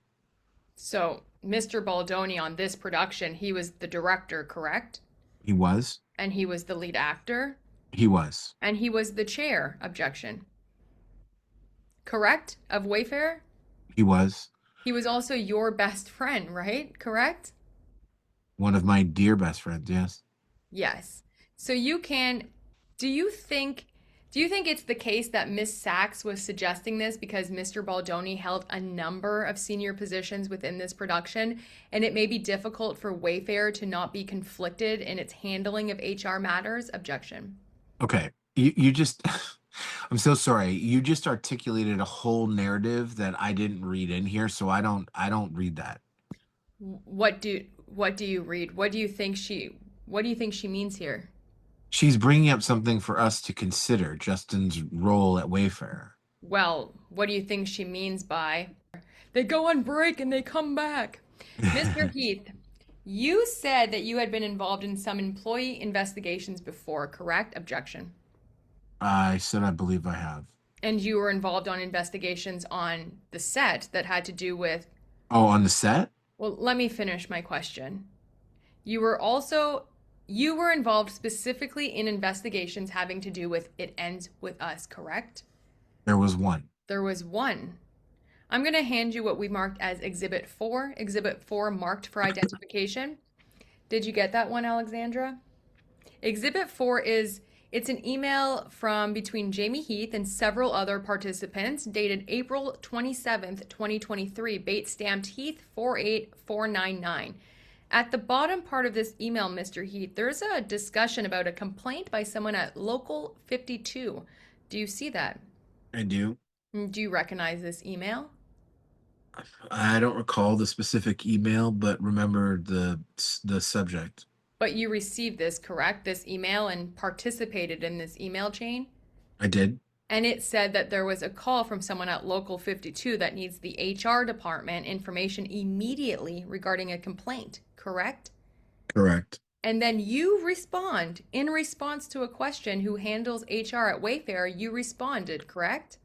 Speaker 1: So, Mr. Baldoni on this production, he was the director, correct?
Speaker 2: He was.
Speaker 1: And he was the lead actor?
Speaker 2: He was.
Speaker 1: And he was the chair. Objection. Correct? Of Wayfair?
Speaker 2: He was
Speaker 1: He was also your best friend, right? Correct?
Speaker 2: one of my dear best friends, yes.
Speaker 1: Yes. So you can, do you think do you think it's the case that Miss Sachs was suggesting this because Mr. Baldoni held a number of senior positions within this production and it may be difficult for Wayfair to not be conflicted in its handling of HR matters? Objection.
Speaker 2: Okay. You just I'm so sorry. You just articulated a whole narrative that I didn't read in here, so I don't read that.
Speaker 1: What do you read? What do you think she means here?
Speaker 2: She's bringing up something for us to consider, Justin's role at Wayfarer.
Speaker 1: Well, what do you think she means by they go on break and they come back? Mr. Heath, you said that you had been involved in some employee investigations before, correct? Objection.
Speaker 2: I said I believe I have.
Speaker 1: And you were involved on investigations on the set that had to do with,
Speaker 2: Oh, on the set?
Speaker 1: Well, let me finish my question. You were also you were involved specifically in investigations having to do with It Ends With Us, correct?
Speaker 2: There was one.
Speaker 1: There was one. I'm going to hand you what we marked as Exhibit 4. Exhibit 4 marked for identification. Did you get that one, Alexandra? Exhibit 4 is it's an email from between Jamey Heath and several other participants dated April 27th, 2023, bait stamped Heath 48499. At the bottom part of this email, Mr. Heath, there's a discussion about a complaint by someone at Local 52. Do you see that?
Speaker 2: I do.
Speaker 1: Do you recognize this email?
Speaker 2: I don't recall the specific email, but remember the subject.
Speaker 1: But you received this, correct? This email and participated in this email chain?
Speaker 2: I did.
Speaker 1: And it said that there was a call from someone at Local 52 that needs the HR department information immediately regarding a complaint, correct?
Speaker 2: Correct.
Speaker 1: And then you respond in response to a question who handles HR at Wayfarer, you responded, correct?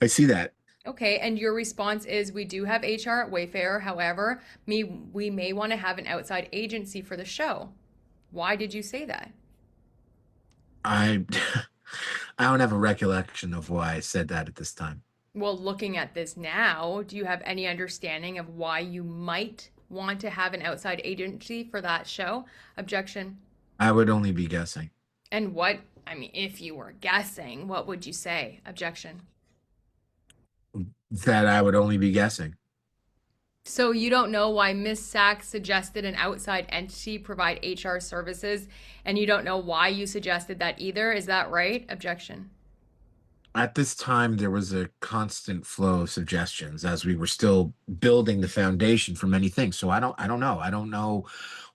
Speaker 2: I see that.
Speaker 1: Okay, and your response is we do have HR at Wayfarer, however, we may want to have an outside agency for the show. Why did you say that?
Speaker 2: I I don't have a recollection of why I said that at this time.
Speaker 1: Well, looking at this now, do you have any understanding of why you might want to have an outside agency for that show? Objection.
Speaker 2: I would only be guessing.
Speaker 1: And what, I mean, if you were guessing, what would you say? Objection.
Speaker 2: That I would only be guessing.
Speaker 1: So you don't know why Miss Sachs suggested an outside entity provide HR services, and you don't know why you suggested that either. Is that right? Objection.
Speaker 2: At this time, there was a constant flow of suggestions as we were still building the foundation for many things. So I don't know. I don't know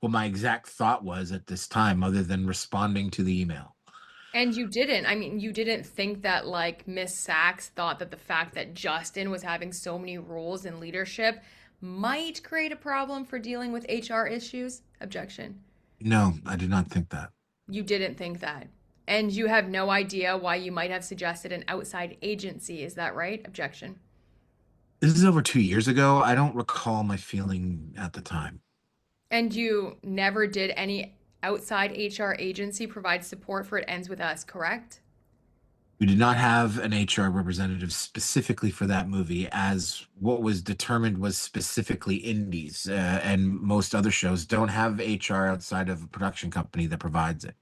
Speaker 2: what my exact thought was at this time, other than responding to the email.
Speaker 1: And you didn't. I mean, you didn't think that like Miss Sachs thought that the fact that Justin was having so many roles in leadership might create a problem for dealing with HR issues? Objection.
Speaker 2: No, I did not think that.
Speaker 1: You didn't think that. And you have no idea why you might have suggested an outside agency. Is that right? Objection.
Speaker 2: This is over 2 years ago. I don't recall my feeling at the time.
Speaker 1: And you never did any outside HR agency provide support for It Ends With Us, correct?
Speaker 2: We did not have an HR representative specifically for that movie, as what was determined was specifically indies, and most other shows don't have HR outside of a production company that provides it.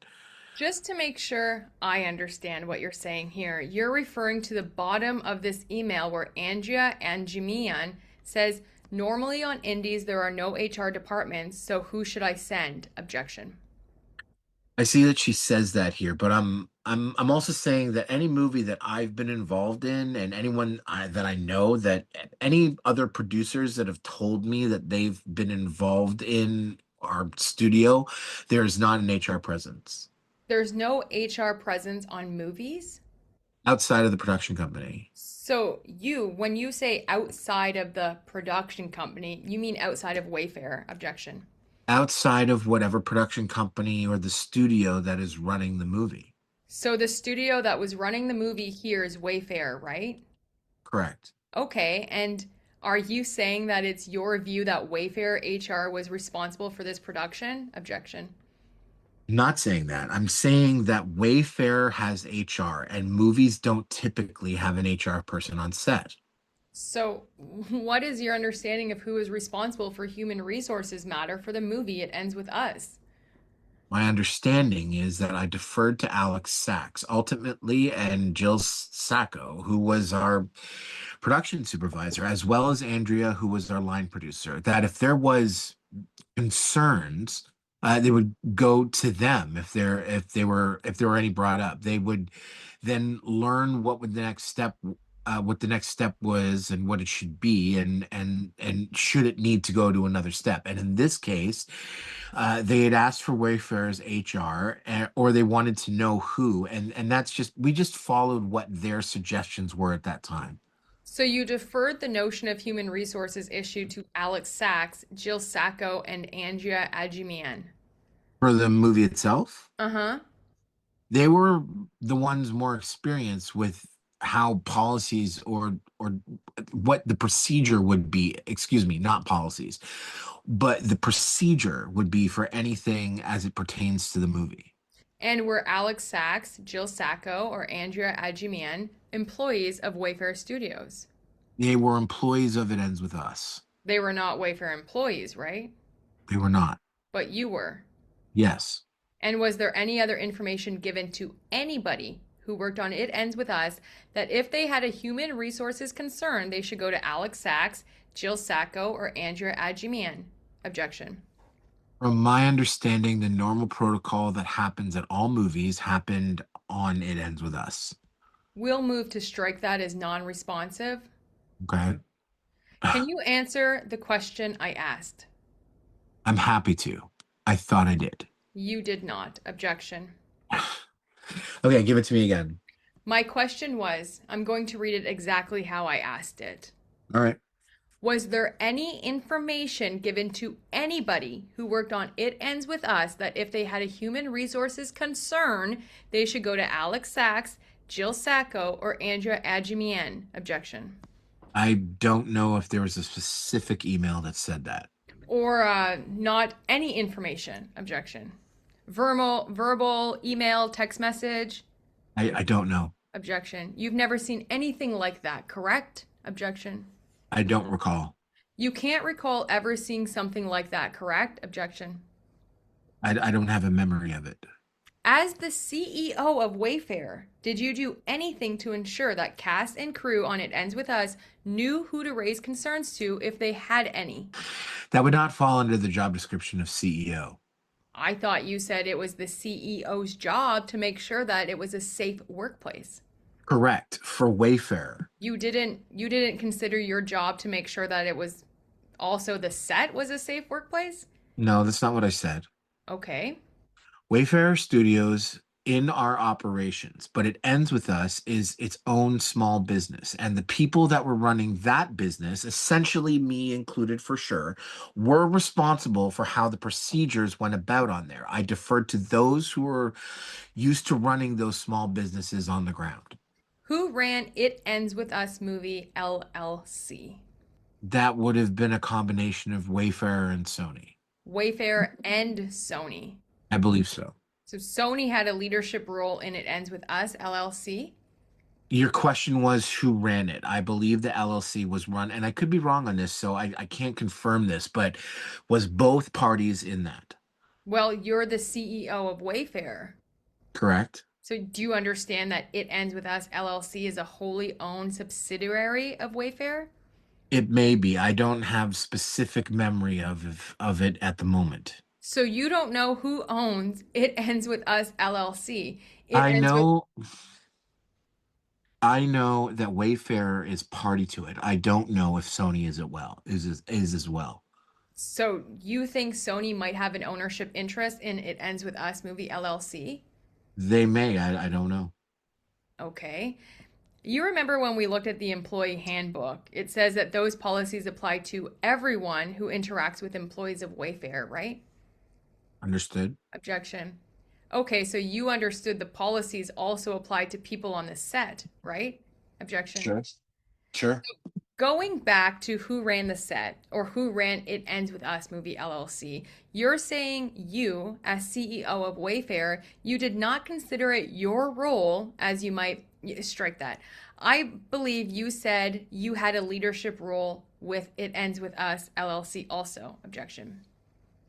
Speaker 1: Just to make sure I understand what you're saying here, you're referring to the bottom of this email where Andrea Anjimian says, normally on indies there are no HR departments, so who should I send? Objection.
Speaker 2: I see that she says that here, but I'm also saying that any movie that I've been involved in, and that I know, that any other producers that have told me that they've been involved in our studio, there is not an HR presence
Speaker 1: There's no HR presence on movies?
Speaker 2: outside of the production company.
Speaker 1: So when you say outside of the production company, you mean outside of Wayfarer? Objection.
Speaker 2: Outside of whatever production company or the studio that is running the movie.
Speaker 1: So the studio that was running the movie here is Wayfarer, right?
Speaker 2: Correct.
Speaker 1: Okay, and are you saying that it's your view that Wayfarer HR was responsible for this production? Objection.
Speaker 2: Not saying that. I'm saying that Wayfarer has HR and movies don't typically have an HR person on set.
Speaker 1: So, what is your understanding of who is responsible for human resources matter for the movie It Ends With Us?
Speaker 2: My understanding is that I deferred to Alex Sachs ultimately, and Jill Sacco, who was our production supervisor, as well as Andrea, who was our line producer, that if there was concerns, they would go to them. If there were any brought up, they would then learn what the next step was and what it should be, and should it need to go to another step. And in this case, they had asked for Wayfarer's HR, or they wanted to know who, and we just followed what their suggestions were at that time.
Speaker 1: So you deferred the notion of human resources issue to Alex Sachs, Jill Sacco, and Andrea Ajimian.
Speaker 2: For the movie itself,
Speaker 1: Uh-huh.
Speaker 2: they were the ones more experienced with how policies or what the procedure would be, excuse me, not policies, but the procedure would be for anything as it pertains to the movie.
Speaker 1: And were Alex Sachs, Jill Sacco, or Andrea Adjemian employees of Wayfarer Studios?
Speaker 2: They were employees of It Ends With Us.
Speaker 1: They were not Wayfarer employees, right?
Speaker 2: They were not.
Speaker 1: But you were.
Speaker 2: Yes.
Speaker 1: And was there any other information given to anybody who worked on It Ends With Us that if they had a human resources concern, they should go to Alex Sachs, Jill Sacco, or Andrea Adjemian? Objection.
Speaker 2: From my understanding, the normal protocol that happens at all movies happened on It Ends With Us.
Speaker 1: We'll move to strike that as non-responsive.
Speaker 2: Okay.
Speaker 1: Can you answer the question I asked?
Speaker 2: I'm happy to. I thought I did.
Speaker 1: You did not. Objection.
Speaker 2: Okay, give it to me again.
Speaker 1: My question was, I'm going to read it exactly how I asked it.
Speaker 2: All right.
Speaker 1: Was there any information given to anybody who worked on It Ends With Us that if they had a human resources concern, they should go to Alex Sachs, Jill Sacco, or Andrea Adjemian? Objection.
Speaker 2: I don't know if there was a specific email that said that.
Speaker 1: Or not any information? Objection. Verbal, email, text message?
Speaker 2: I don't know.
Speaker 1: Objection. You've never seen anything like that, correct? Objection.
Speaker 2: I don't recall.
Speaker 1: You can't recall ever seeing something like that, correct? Objection.
Speaker 2: I don't have a memory of it.
Speaker 1: As the CEO of Wayfarer, did you do anything to ensure that cast and crew on It Ends With Us knew who to raise concerns to if they had any?
Speaker 2: That would not fall under the job description of CEO.
Speaker 1: I thought you said it was the CEO's job to make sure that it was a safe workplace.
Speaker 2: Correct. For Wayfarer.
Speaker 1: You didn't consider your job to make sure that it was also the set was a safe workplace?
Speaker 2: No, that's not what I said.
Speaker 1: Okay.
Speaker 2: Wayfarer Studios in our operations, but It Ends With Us is its own small business. And the people that were running that business, essentially me included for sure, were responsible for how the procedures went about on there. I deferred to those who were used to running those small businesses on the ground.
Speaker 1: Who ran It Ends With Us movie LLC?
Speaker 2: That would have been a combination of Wayfarer and Sony.
Speaker 1: Wayfarer and Sony.
Speaker 2: I believe so.
Speaker 1: So Sony had a leadership role in It Ends With Us LLC.
Speaker 2: Your question was who ran it. I believe the LLC was run, and I could be wrong on this, so I can't confirm this, but was both parties in that?
Speaker 1: Well, you're the CEO of Wayfarer.
Speaker 2: Correct.
Speaker 1: So do you understand that It Ends With Us LLC is a wholly owned subsidiary of Wayfarer?
Speaker 2: It may be. I don't have specific memory of it at the moment.
Speaker 1: So you don't know who owns It Ends With Us LLC.
Speaker 2: I know I know that Wayfarer is party to it. I don't know if Sony is as well.
Speaker 1: So you think Sony might have an ownership interest in It Ends With Us movie LLC?
Speaker 2: They may. I don't know.
Speaker 1: Okay. You remember when we looked at the employee handbook, it says that those policies apply to everyone who interacts with employees of Wayfarer, right?
Speaker 2: Understood.
Speaker 1: Objection. Okay, so you understood the policies also apply to people on the set, right? Objection.
Speaker 2: Sure. Sure.
Speaker 1: Going back to who ran the set or who ran It Ends With Us movie LLC, you're saying you, as CEO of Wayfarer, you did not consider it your role as you might strike that. I believe you said you had a leadership role with It Ends With Us LLC also. Objection.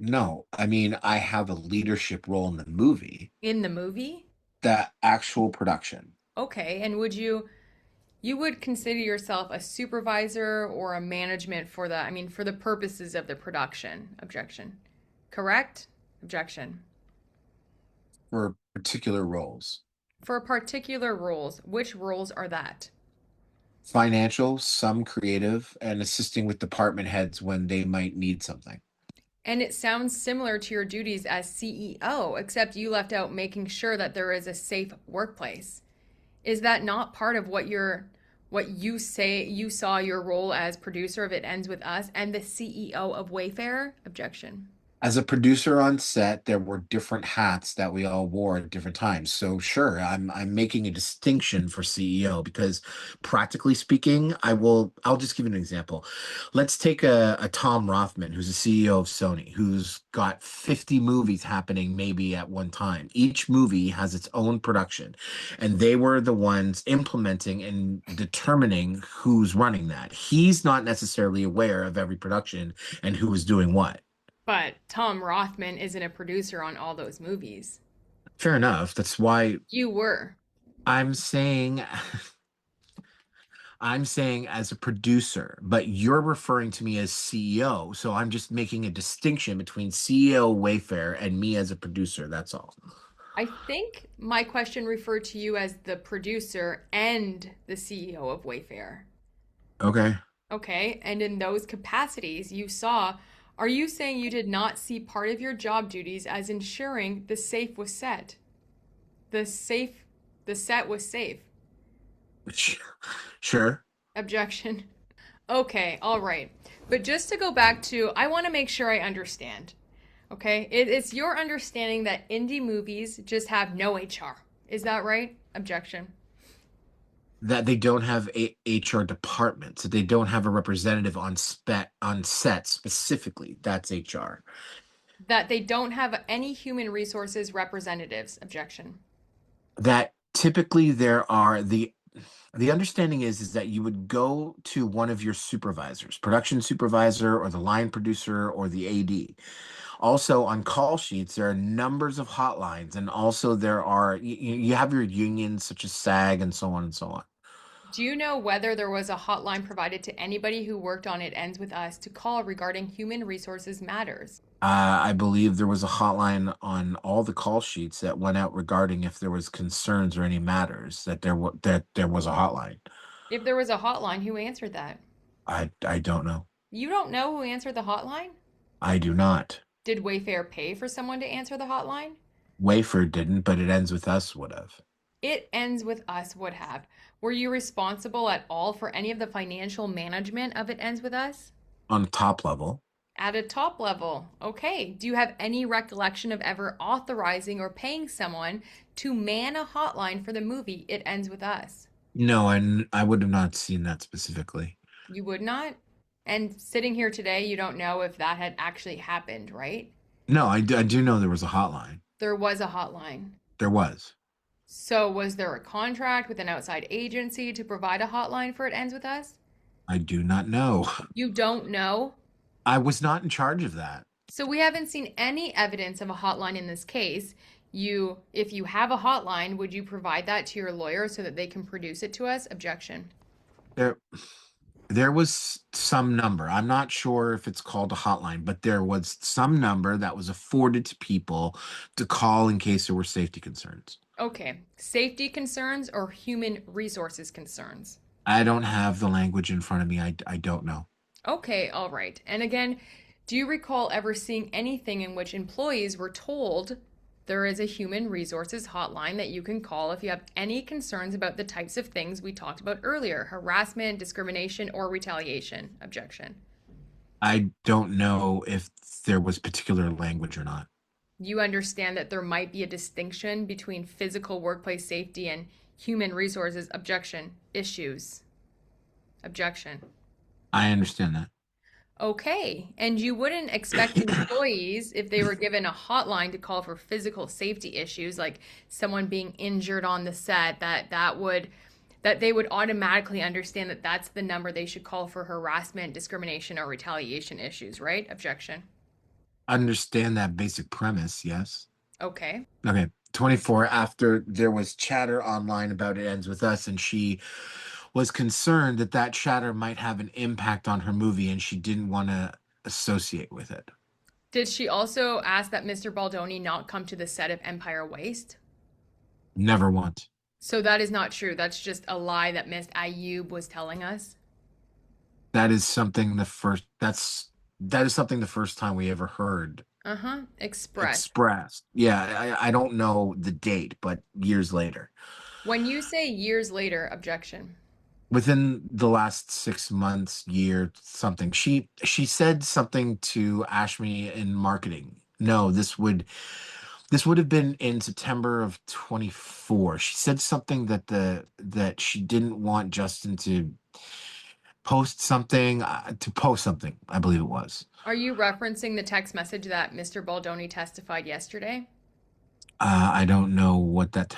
Speaker 2: No, I mean, I have a leadership role in the movie,
Speaker 1: In the movie?
Speaker 2: the actual production.
Speaker 1: Okay, and you would consider yourself a supervisor or a management for for the purposes of the production. Objection. Correct? Objection.
Speaker 2: For particular roles.
Speaker 1: For particular roles, which roles are that?
Speaker 2: Financial, some creative, and assisting with department heads when they might need something.
Speaker 1: And it sounds similar to your duties as CEO, except you left out making sure that there is a safe workplace. Is that not part of what you say you saw your role as producer of It Ends With Us and the CEO of Wayfarer? Objection.
Speaker 2: As a producer on set, there were different hats that we all wore at different times. So sure, I'm making a distinction for CEO because practically speaking, I'll just give you an example. Let's take a Tom Rothman, who's a CEO of Sony, who's got 50 movies happening maybe at one time. Each movie has its own production, and they were the ones implementing and determining who's running that. He's not necessarily aware of every production and who is doing what.
Speaker 1: But Tom Rothman isn't a producer on all those movies.
Speaker 2: Fair enough. That's why
Speaker 1: You were.
Speaker 2: I'm saying I'm saying as a producer, but you're referring to me as CEO. So I'm just making a distinction between CEO Wayfair and me as a producer. That's all.
Speaker 1: I think my question referred to you as the producer and the CEO of Wayfair.
Speaker 2: Okay.
Speaker 1: Okay, and in those capacities you saw, are you saying you did not see part of your job duties as ensuring the safe was set? The safe, the set was safe.
Speaker 2: Sure.
Speaker 1: Objection. Okay, all right. But just to go back to, I want to make sure I understand. Okay, it's your understanding that indie movies just have no HR. Is that right? Objection.
Speaker 2: That they don't have a HR department, so they don't have a representative on set specifically. That's HR.
Speaker 1: That they don't have any human resources representatives. Objection.
Speaker 2: That typically there are the understanding is that you would go to one of your supervisors, production supervisor or the line producer or the AD. Also on call sheets, there are numbers of hotlines, and also there are you have your unions such as SAG and so on and so on.
Speaker 1: Do you know whether there was a hotline provided to anybody who worked on It Ends With Us to call regarding human resources matters?
Speaker 2: I believe there was a hotline on all the call sheets that went out regarding if there was concerns or any matters that there was a hotline.
Speaker 1: If there was a hotline, who answered that?
Speaker 2: I don't know.
Speaker 1: You don't know who answered the hotline?
Speaker 2: I do not.
Speaker 1: Did Wayfair pay for someone to answer the hotline?
Speaker 2: Wafer didn't, but it ends with us would have.
Speaker 1: It Ends With Us would have. Were you responsible at all for any of the financial management of It Ends With Us?
Speaker 2: On the top level.
Speaker 1: At a top level. Okay. Do you have any recollection of ever authorizing or paying someone to man a hotline for the movie It Ends With Us?
Speaker 2: No, I would have not seen that specifically.
Speaker 1: You would not? And sitting here today, you don't know if that had actually happened, right?
Speaker 2: No, I do know there was a hotline.
Speaker 1: There was a hotline.
Speaker 2: There was.
Speaker 1: So, was there a contract with an outside agency to provide a hotline for It Ends With Us?
Speaker 2: I do not know.
Speaker 1: You don't know?
Speaker 2: I was not in charge of that.
Speaker 1: So, we haven't seen any evidence of a hotline in this case. If you have a hotline, would you provide that to your lawyer so that they can produce it to us? Objection.
Speaker 2: There there was some number. I'm not sure if it's called a hotline, but there was some number that was afforded to people to call in case there were safety concerns.
Speaker 1: Okay. Safety concerns or human resources concerns?
Speaker 2: I don't have the language in front of me. I don't know.
Speaker 1: Okay, all right. And again, do you recall ever seeing anything in which employees were told there is a human resources hotline that you can call if you have any concerns about the types of things we talked about earlier: harassment, discrimination, or retaliation? Objection.
Speaker 2: I don't know if there was particular language or not.
Speaker 1: You understand that there might be a distinction between physical workplace safety and human resources? Objection. Issues? Objection.
Speaker 2: I understand that.
Speaker 1: Okay. And you wouldn't expect employees, if they were given a hotline to call for physical safety issues, like someone being injured on the set, that they would automatically understand that that's the number they should call for harassment, discrimination, or retaliation issues, right? Objection.
Speaker 2: Understand that basic premise, yes.
Speaker 1: Okay.
Speaker 2: Okay. 24, after there was chatter online about it ends with us, and she was concerned that that chatter might have an impact on her movie and she didn't want to associate with it.
Speaker 1: Did she also ask that Mr. Baldoni not come to the set of Empire Waste?
Speaker 2: Never once.
Speaker 1: So that is not true. That's just a lie that Miss Ayoub was telling us.
Speaker 2: That is something that is something the first time we ever heard
Speaker 1: Uh-huh. Express.
Speaker 2: expressed. Yeah, I don't know the date, but years later.
Speaker 1: When you say years later, objection.
Speaker 2: within the last 6 months, year, something. She said something to Ashmi in marketing. No, this would have been in September of 24. She said something that she didn't want Justin to post something, I believe it was.
Speaker 1: Are you referencing the text message that Mr. Baldoni testified yesterday?
Speaker 2: I don't know what that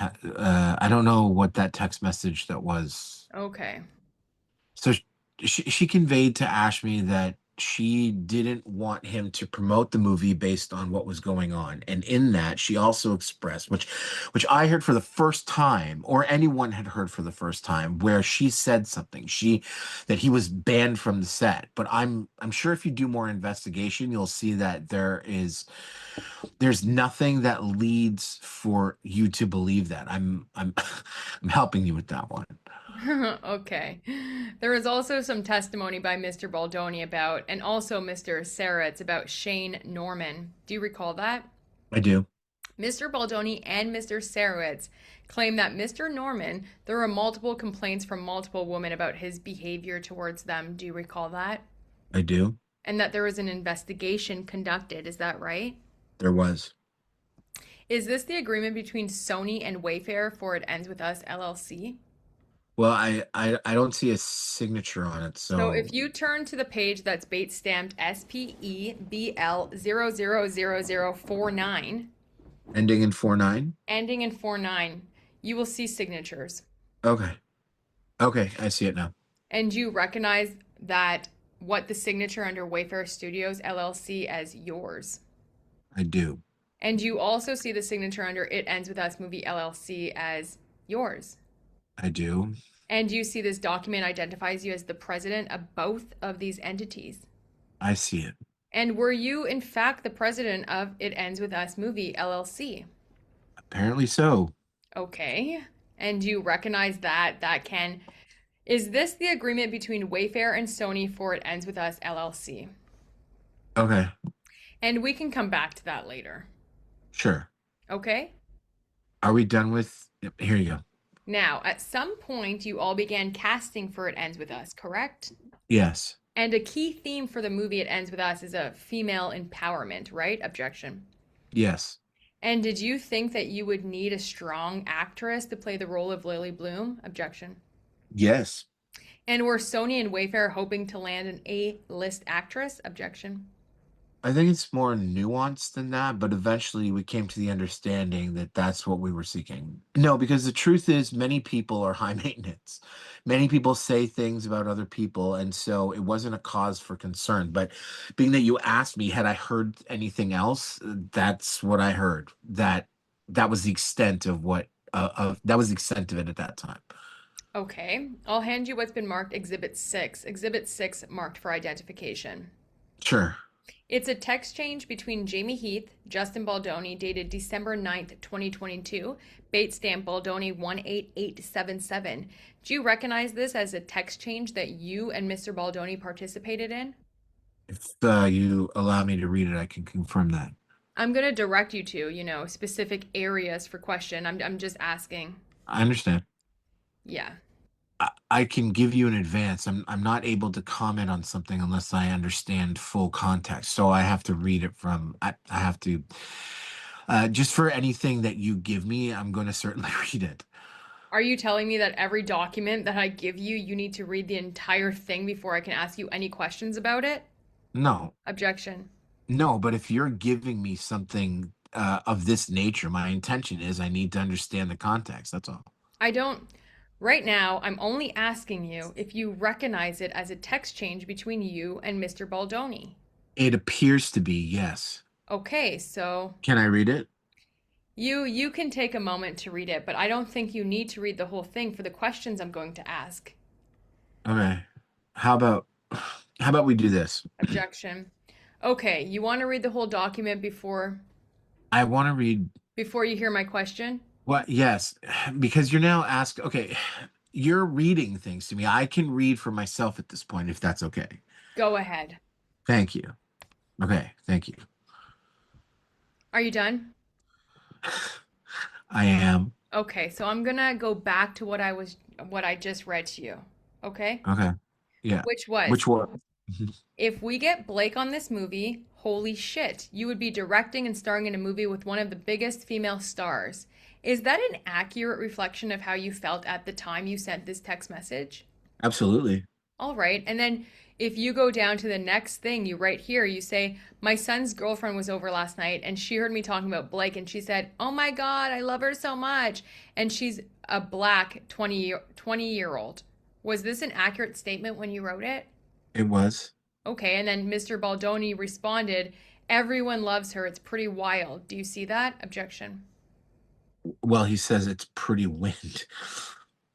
Speaker 2: text message that was.
Speaker 1: Okay.
Speaker 2: So she conveyed to Ashmi that she didn't want him to promote the movie based on what was going on. And in that, she also expressed, which I heard for the first time, or anyone had heard for the first time, where she said something, that he was banned from the set. But I'm sure if you do more investigation, you'll see that there's nothing that leads for you to believe that. I'm I'm helping you with that one.
Speaker 1: Okay. There was also some testimony by Mr. Baldoni about, and also Mr. Saritz about Shane Norman. Do you recall that?
Speaker 2: I do.
Speaker 1: Mr. Baldoni and Mr. Sarowitz claim that Mr. Norman, there were multiple complaints from multiple women about his behavior towards them. Do you recall that?
Speaker 2: I do.
Speaker 1: And that there was an investigation conducted. Is that right?
Speaker 2: There was.
Speaker 1: Is this the agreement between Sony and Wayfarer for It Ends With Us LLC?
Speaker 2: Well, I don't see a signature on it,
Speaker 1: So
Speaker 2: so
Speaker 1: if you turn to the page that's bait stamped SPEBL000049,
Speaker 2: ending in 49.
Speaker 1: ending in 49, you will see signatures.
Speaker 2: Okay. Okay, I see it now.
Speaker 1: And you recognize that what the signature under Wayfarer Studios LLC as yours.
Speaker 2: I do.
Speaker 1: And you also see the signature under It Ends With Us Movie LLC as yours.
Speaker 2: I do.
Speaker 1: And you see this document identifies you as the president of both of these entities.
Speaker 2: I see it.
Speaker 1: And were you, in fact, the president of It Ends With Us Movie LLC?
Speaker 2: Apparently so.
Speaker 1: Okay. And you recognize that can. Is this the agreement between Wayfarer and Sony for It Ends With Us LLC?
Speaker 2: Okay.
Speaker 1: And we can come back to that later.
Speaker 2: Sure.
Speaker 1: Okay?
Speaker 2: Are we done with Yep, here you go.
Speaker 1: Now, at some point, you all began casting for It Ends With Us, correct?
Speaker 2: Yes.
Speaker 1: And a key theme for the movie It Ends With Us is a female empowerment, right? Objection.
Speaker 2: Yes.
Speaker 1: And did you think that you would need a strong actress to play the role of Lily Bloom? Objection.
Speaker 2: Yes.
Speaker 1: And were Sony and Wayfarer hoping to land an A-list actress? Objection.
Speaker 2: I think it's more nuanced than that, but eventually we came to the understanding that that's what we were seeking. No, because the truth is, many people are high maintenance. Many people say things about other people, and so it wasn't a cause for concern. But being that you asked me, had I heard anything else, that's what I heard. That was the extent of that was the extent of it at that time.
Speaker 1: Okay. I'll hand you what's been marked Exhibit 6. Exhibit 6 marked for identification.
Speaker 2: Sure.
Speaker 1: It's a text change between Jamey Heath, Justin Baldoni, dated December 9th, 2022, bait stamp Baldoni 18877. Do you recognize this as a text change that you and Mr. Baldoni participated in?
Speaker 2: If you allow me to read it, I can confirm that.
Speaker 1: I'm going to direct you to, specific areas for question. I'm just asking.
Speaker 2: I understand.
Speaker 1: Yeah.
Speaker 2: I can give you an advance. I'm not able to comment on something unless I understand full context. So I have to read it from I have to just for anything that you give me, I'm going to certainly read it.
Speaker 1: Are you telling me that every document that I give you, you need to read the entire thing before I can ask you any questions about it?
Speaker 2: No.
Speaker 1: Objection.
Speaker 2: No, but if you're giving me something of this nature, my intention is I need to understand the context. That's all.
Speaker 1: I don't. Right now, I'm only asking you if you recognize it as a text change between you and Mr. Baldoni.
Speaker 2: It appears to be, yes.
Speaker 1: Okay, so
Speaker 2: Can I read it?
Speaker 1: you can take a moment to read it, but I don't think you need to read the whole thing for the questions I'm going to ask.
Speaker 2: Okay. How about we do this?
Speaker 1: Objection. Okay, you want to read the whole document before
Speaker 2: I want to read
Speaker 1: you hear my question?
Speaker 2: Well, yes, because you're now asked, okay, you're reading things to me. I can read for myself at this point, if that's okay.
Speaker 1: Go ahead.
Speaker 2: Thank you. Okay, thank you.
Speaker 1: Are you done?
Speaker 2: I am.
Speaker 1: Okay, so I'm gonna go back to what I just read to you. Okay?
Speaker 2: Okay. Yeah.
Speaker 1: Which was,
Speaker 2: Which one?
Speaker 1: if we get Blake on this movie, holy shit, you would be directing and starring in a movie with one of the biggest female stars. Is that an accurate reflection of how you felt at the time you sent this text message?
Speaker 2: Absolutely.
Speaker 1: All right. And then if you go down to the next thing, you write here, you say, my son's girlfriend was over last night and she heard me talking about Blake and she said, oh my God, I love her so much. And she's a black 20-year-old. Was this an accurate statement when you wrote it?
Speaker 2: It was.
Speaker 1: Okay. And then Mr. Baldoni responded, everyone loves her. It's pretty wild. Do you see that? Objection.
Speaker 2: Well, he says it's pretty wind.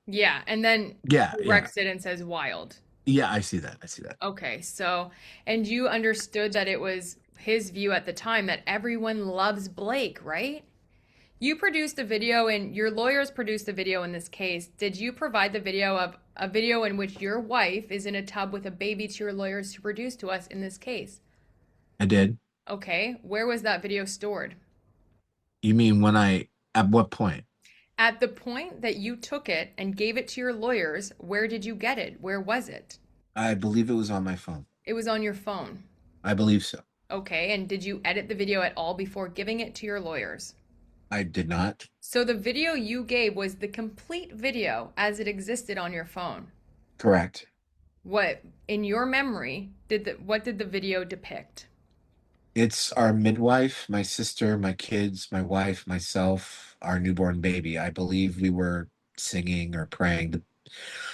Speaker 1: Yeah. And then
Speaker 2: Yeah, yeah.
Speaker 1: corrects it and says wild.
Speaker 2: Yeah, I see that. I see that.
Speaker 1: Okay, so, and you understood that it was his view at the time that everyone loves Blake, right? You produced a video and your lawyers produced a video in this case. Did you provide the video of a video in which your wife is in a tub with a baby to your lawyers to produce to us in this case?
Speaker 2: I did.
Speaker 1: Okay, where was that video stored?
Speaker 2: You mean at what point?
Speaker 1: At the point that you took it and gave it to your lawyers, where did you get it? Where was it?
Speaker 2: I believe it was on my phone.
Speaker 1: It was on your phone.
Speaker 2: I believe so.
Speaker 1: Okay, and did you edit the video at all before giving it to your lawyers?
Speaker 2: I did not.
Speaker 1: So the video you gave was the complete video as it existed on your phone.
Speaker 2: Correct.
Speaker 1: What, in your memory, what did the video depict?
Speaker 2: It's our midwife, my sister, my kids, my wife, myself, our newborn baby. I believe we were singing or praying.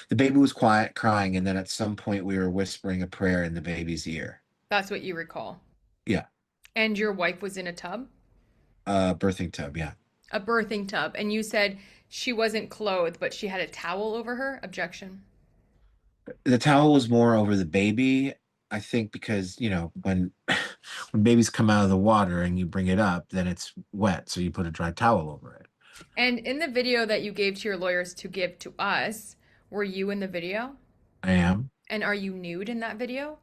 Speaker 2: The baby was quiet, crying, and then at some point we were whispering a prayer in the baby's ear.
Speaker 1: That's what you recall.
Speaker 2: Yeah.
Speaker 1: And your wife was in a tub?
Speaker 2: Birthing tub, yeah.
Speaker 1: A birthing tub. And you said she wasn't clothed, but she had a towel over her? Objection.
Speaker 2: The towel was more over the baby, I think, because, when when babies come out of the water and you bring it up, then it's wet, so you put a dry towel over it.
Speaker 1: And in the video that you gave to your lawyers to give to us, were you in the video?
Speaker 2: I am?
Speaker 1: And are you nude in that video?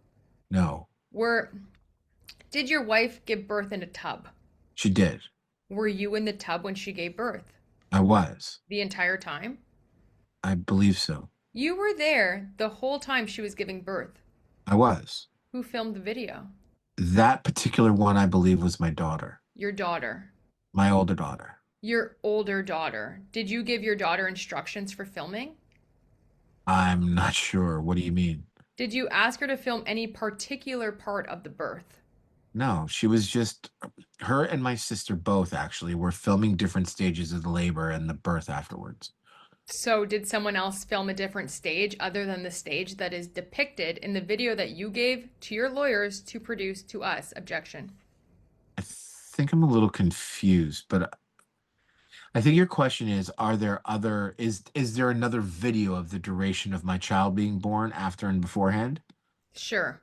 Speaker 2: No.
Speaker 1: Were Did your wife give birth in a tub?
Speaker 2: She did.
Speaker 1: Were you in the tub when she gave birth?
Speaker 2: I was.
Speaker 1: The entire time?
Speaker 2: I believe so.
Speaker 1: You were there the whole time she was giving birth.
Speaker 2: I was.
Speaker 1: Who filmed the video?
Speaker 2: That particular one, I believe, was my daughter,
Speaker 1: Your daughter.
Speaker 2: my older daughter.
Speaker 1: Your older daughter. Did you give your daughter instructions for filming?
Speaker 2: I'm not sure. What do you mean?
Speaker 1: Did you ask her to film any particular part of the birth?
Speaker 2: No, she was just, her and my sister both actually were filming different stages of the labor and the birth afterwards.
Speaker 1: So, did someone else film a different stage other than the stage that is depicted in the video that you gave to your lawyers to produce to us? Objection.
Speaker 2: I think I'm a little confused, but I think your question is, is there another video of the duration of my child being born after and beforehand?
Speaker 1: Sure.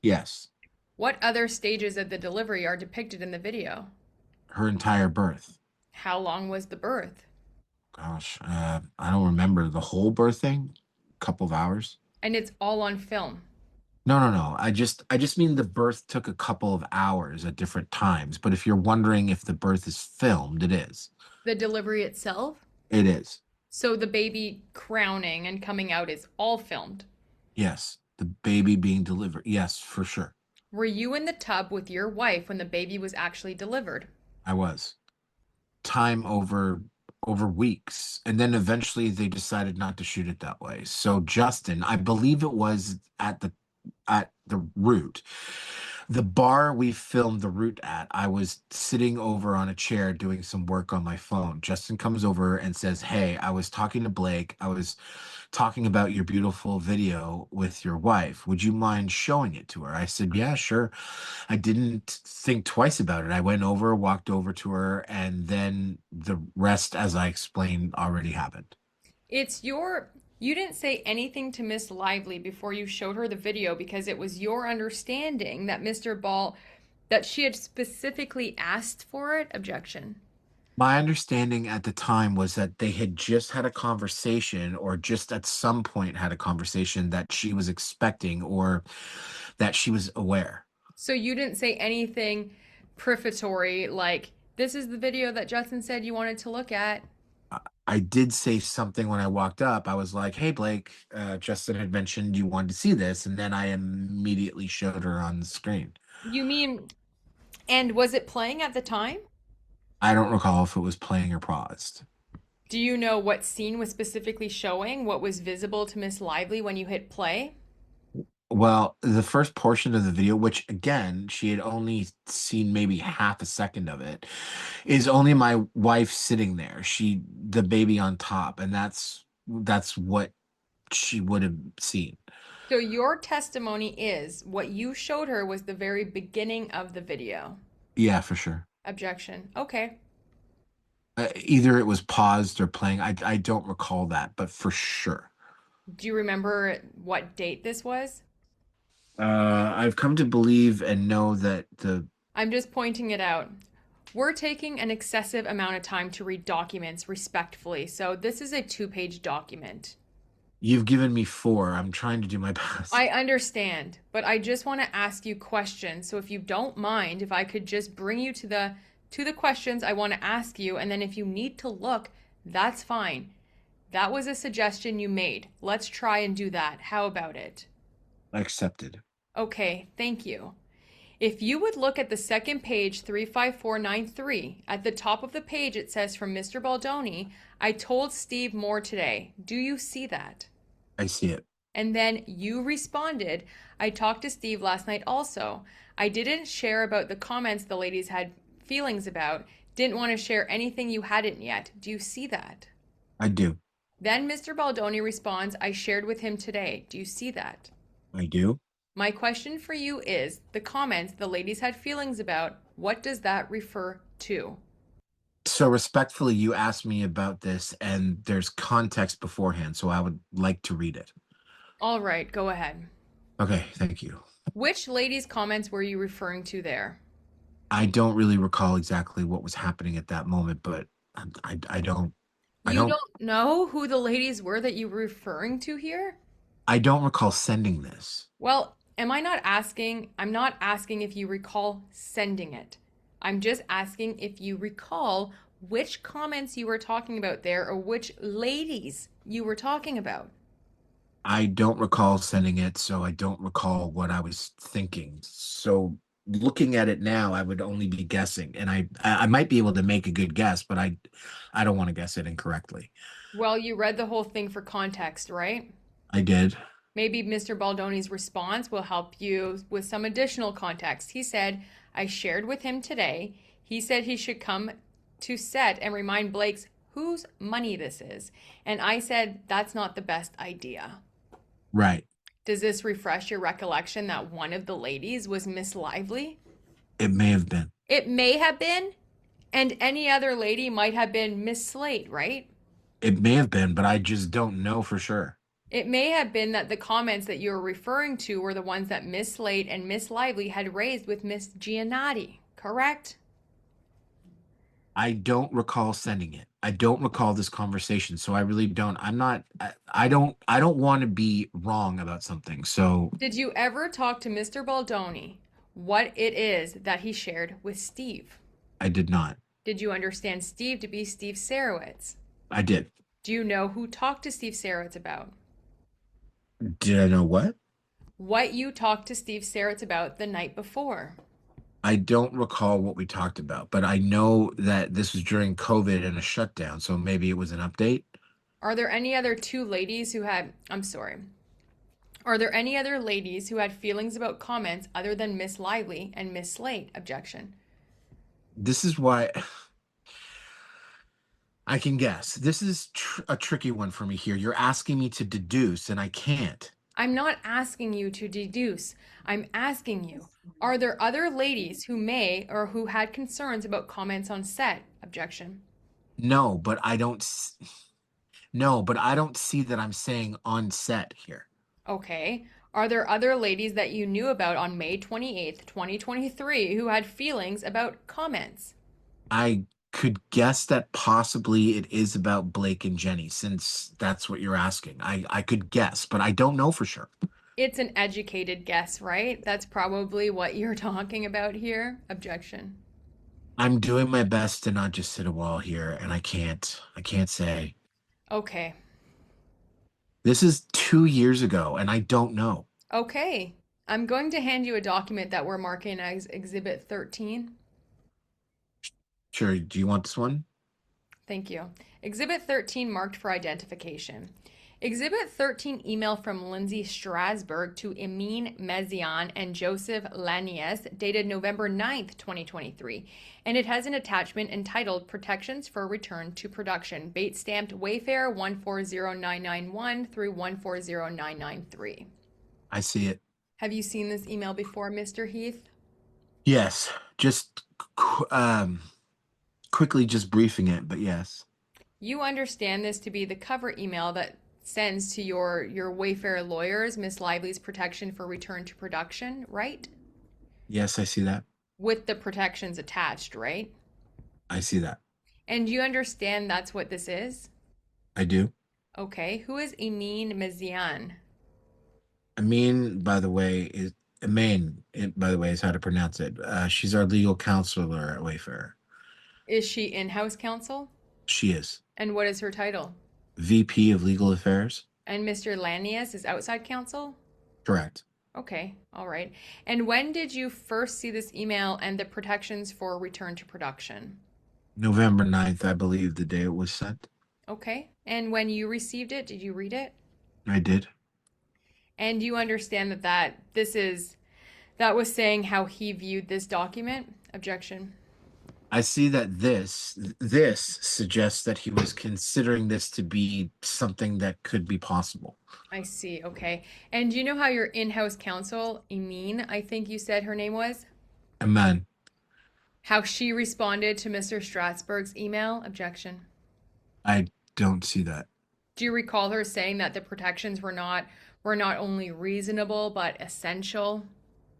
Speaker 2: Yes,
Speaker 1: What other stages of the delivery are depicted in the video?
Speaker 2: her entire birth.
Speaker 1: How long was the birth?
Speaker 2: Gosh, I don't remember the whole birth thing. Couple of hours.
Speaker 1: And it's all on film.
Speaker 2: No, no, no. I just mean the birth took a couple of hours at different times. But if you're wondering if the birth is filmed, it is.
Speaker 1: The delivery itself?
Speaker 2: It is.
Speaker 1: So the baby crowning and coming out is all filmed.
Speaker 2: Yes. The baby being delivered. Yes, for sure.
Speaker 1: Were you in the tub with your wife when the baby was actually delivered?
Speaker 2: I was. Time over weeks. And then eventually they decided not to shoot it that way. So Justin, I believe it was at the root. The bar we filmed the root at, I was sitting over on a chair doing some work on my phone. Justin comes over and says, hey, I was talking to Blake. I was talking about your beautiful video with your wife. Would you mind showing it to her? I said, yeah, sure. I didn't think twice about it. I went over, walked over to her, and then the rest, as I explained, already happened.
Speaker 1: You didn't say anything to Miss Lively before you showed her the video because it was your understanding that that she had specifically asked for it. Objection.
Speaker 2: My understanding at the time was that they had just had a conversation, or just at some point had a conversation that she was expecting, or that she was aware.
Speaker 1: So you didn't say anything prefatory like, this is the video that Justin said you wanted to look at.
Speaker 2: I did say something when I walked up. I was like, "Hey, Blake, Justin had mentioned you wanted to see this," and then I immediately showed her on the screen.
Speaker 1: You mean, and was it playing at the time?
Speaker 2: I don't recall if it was playing or paused.
Speaker 1: Do you know what scene was specifically showing? What was visible to Miss Lively when you hit play?
Speaker 2: Well, the first portion of the video, which again, she had only seen maybe half a second of it, is only my wife sitting there. The baby on top, and that's what she would have seen.
Speaker 1: So your testimony is what you showed her was the very beginning of the video.
Speaker 2: Yeah, for sure.
Speaker 1: Objection. Okay.
Speaker 2: Either it was paused or playing. I don't recall that, but for sure.
Speaker 1: Do you remember what date this was?
Speaker 2: I've come to believe and know that the
Speaker 1: I'm just pointing it out. We're taking an excessive amount of time to read documents respectfully, so this is a two-page document.
Speaker 2: you've given me four. I'm trying to do my best.
Speaker 1: I understand, but I just want to ask you questions. So if you don't mind, if I could just bring you to the questions I want to ask you, and then if you need to look, that's fine. That was a suggestion you made. Let's try and do that. How about it?
Speaker 2: Accepted.
Speaker 1: Okay, thank you. If you would look at the second page, 35493, at the top of the page it says from Mr. Baldoni, I told Steve more today. Do you see that?
Speaker 2: I see it.
Speaker 1: And then you responded, I talked to Steve last night also. I didn't share about the comments the ladies had feelings about. Didn't want to share anything you hadn't yet. Do you see that?
Speaker 2: I do.
Speaker 1: Then Mr. Baldoni responds, I shared with him today. Do you see that?
Speaker 2: I do.
Speaker 1: My question for you is the comments the ladies had feelings about, what does that refer to?
Speaker 2: So respectfully, you asked me about this, and there's context beforehand, so I would like to read it.
Speaker 1: All right, go ahead.
Speaker 2: Okay, thank you.
Speaker 1: Which ladies' comments were you referring to there?
Speaker 2: I don't really recall exactly what was happening at that moment, but I don't I
Speaker 1: You
Speaker 2: don't
Speaker 1: don't know who the ladies were that you were referring to here?
Speaker 2: I don't recall sending this.
Speaker 1: Well, am I not asking? I'm not asking if you recall sending it. I'm just asking if you recall which comments you were talking about there or which ladies you were talking about.
Speaker 2: I don't recall sending it, so I don't recall what I was thinking. So looking at it now, I would only be guessing, and I might be able to make a good guess, but I don't want to guess it incorrectly.
Speaker 1: Well, you read the whole thing for context, right?
Speaker 2: I did.
Speaker 1: Maybe Mr. Baldoni's response will help you with some additional context. He said, I shared with him today. He said he should come to set and remind Blake's whose money this is. And I said, that's not the best idea.
Speaker 2: Right.
Speaker 1: Does this refresh your recollection that one of the ladies was Miss Lively?
Speaker 2: It may have been.
Speaker 1: It may have been, and any other lady might have been Miss Slate, right?
Speaker 2: It may have been, but I just don't know for sure.
Speaker 1: It may have been that the comments that you're referring to were the ones that Miss Slate and Miss Lively had raised with Miss Giannotti, correct?
Speaker 2: I don't recall sending it. I don't recall this conversation, so I really don't. I'm not. I don't want to be wrong about something. So
Speaker 1: Did you ever talk to Mr. Baldoni what it is that he shared with Steve?
Speaker 2: I did not.
Speaker 1: Did you understand Steve to be Steve Sarowitz?
Speaker 2: I did.
Speaker 1: Do you know who talked to Steve Sarowitz about?
Speaker 2: Did I know what?
Speaker 1: What you talked to Steve Sarowitz about the night before?
Speaker 2: I don't recall what we talked about, but I know that this was during COVID and a shutdown, so maybe it was an update.
Speaker 1: Are there any other two ladies who had, I'm sorry, are there any other ladies who had feelings about comments other than Miss Lively and Miss Slate? Objection.
Speaker 2: This is why I can guess. This is a tricky one for me here. You're asking me to deduce, and I can't.
Speaker 1: I'm not asking you to deduce. I'm asking you, are there other ladies who may or who had concerns about comments on set? Objection.
Speaker 2: No, but I don't. No, but I don't see that I'm saying on set here.
Speaker 1: Okay. Are there other ladies that you knew about on May 28th, 2023 who had feelings about comments?
Speaker 2: I could guess that possibly it is about Blake and Jenny, since that's what you're asking. I could guess, but I don't know for sure.
Speaker 1: It's an educated guess, right? That's probably what you're talking about here. Objection.
Speaker 2: I'm doing my best to not just hit a wall here, and I can't. I can't say.
Speaker 1: Okay.
Speaker 2: This is 2 years ago, and I don't know.
Speaker 1: Okay. I'm going to hand you a document that we're marking as Exhibit 13.
Speaker 2: Sure, do you want this one?
Speaker 1: Thank you. Exhibit 13 marked for identification. Exhibit 13 email from Lindsay Strasberg to Emin Mezian and Joseph Lanius dated November 9th, 2023, and it has an attachment entitled Protections for Return to Production, bait stamped Wayfarer 140991 through 140993.
Speaker 2: I see it.
Speaker 1: Have you seen this email before, Mr. Heath?
Speaker 2: Yes, just quickly just briefing it, but yes.
Speaker 1: You understand this to be the cover email that sends to your Wayfarer lawyers Miss Lively's protection for return to production, right?
Speaker 2: Yes, I see that.
Speaker 1: With the protections attached, right?
Speaker 2: I see that.
Speaker 1: And you understand that's what this is?
Speaker 2: I do.
Speaker 1: Okay. Who is Emin Mezian?
Speaker 2: Amin, by the way, is Amin, by the way, is how to pronounce it. She's our legal counselor at Wayfarer.
Speaker 1: Is she in-house counsel?
Speaker 2: She is
Speaker 1: And what is her title?
Speaker 2: VP of Legal Affairs.
Speaker 1: And Mr. Lanius is outside counsel?
Speaker 2: Correct.
Speaker 1: Okay, all right. And when did you first see this email and the protections for return to production?
Speaker 2: November 9th, I believe, the day it was sent.
Speaker 1: Okay. And when you received it, did you read it?
Speaker 2: I did.
Speaker 1: And you understand that was saying how he viewed this document? Objection.
Speaker 2: I see that this suggests that he was considering this to be something that could be possible.
Speaker 1: I see. Okay. And do you know how your in-house counsel, Emin, I think you said her name was,
Speaker 2: Amen.
Speaker 1: how she responded to Mr. Strasberg's email? Objection.
Speaker 2: I don't see that.
Speaker 1: Do you recall her saying that the protections were not only reasonable but essential?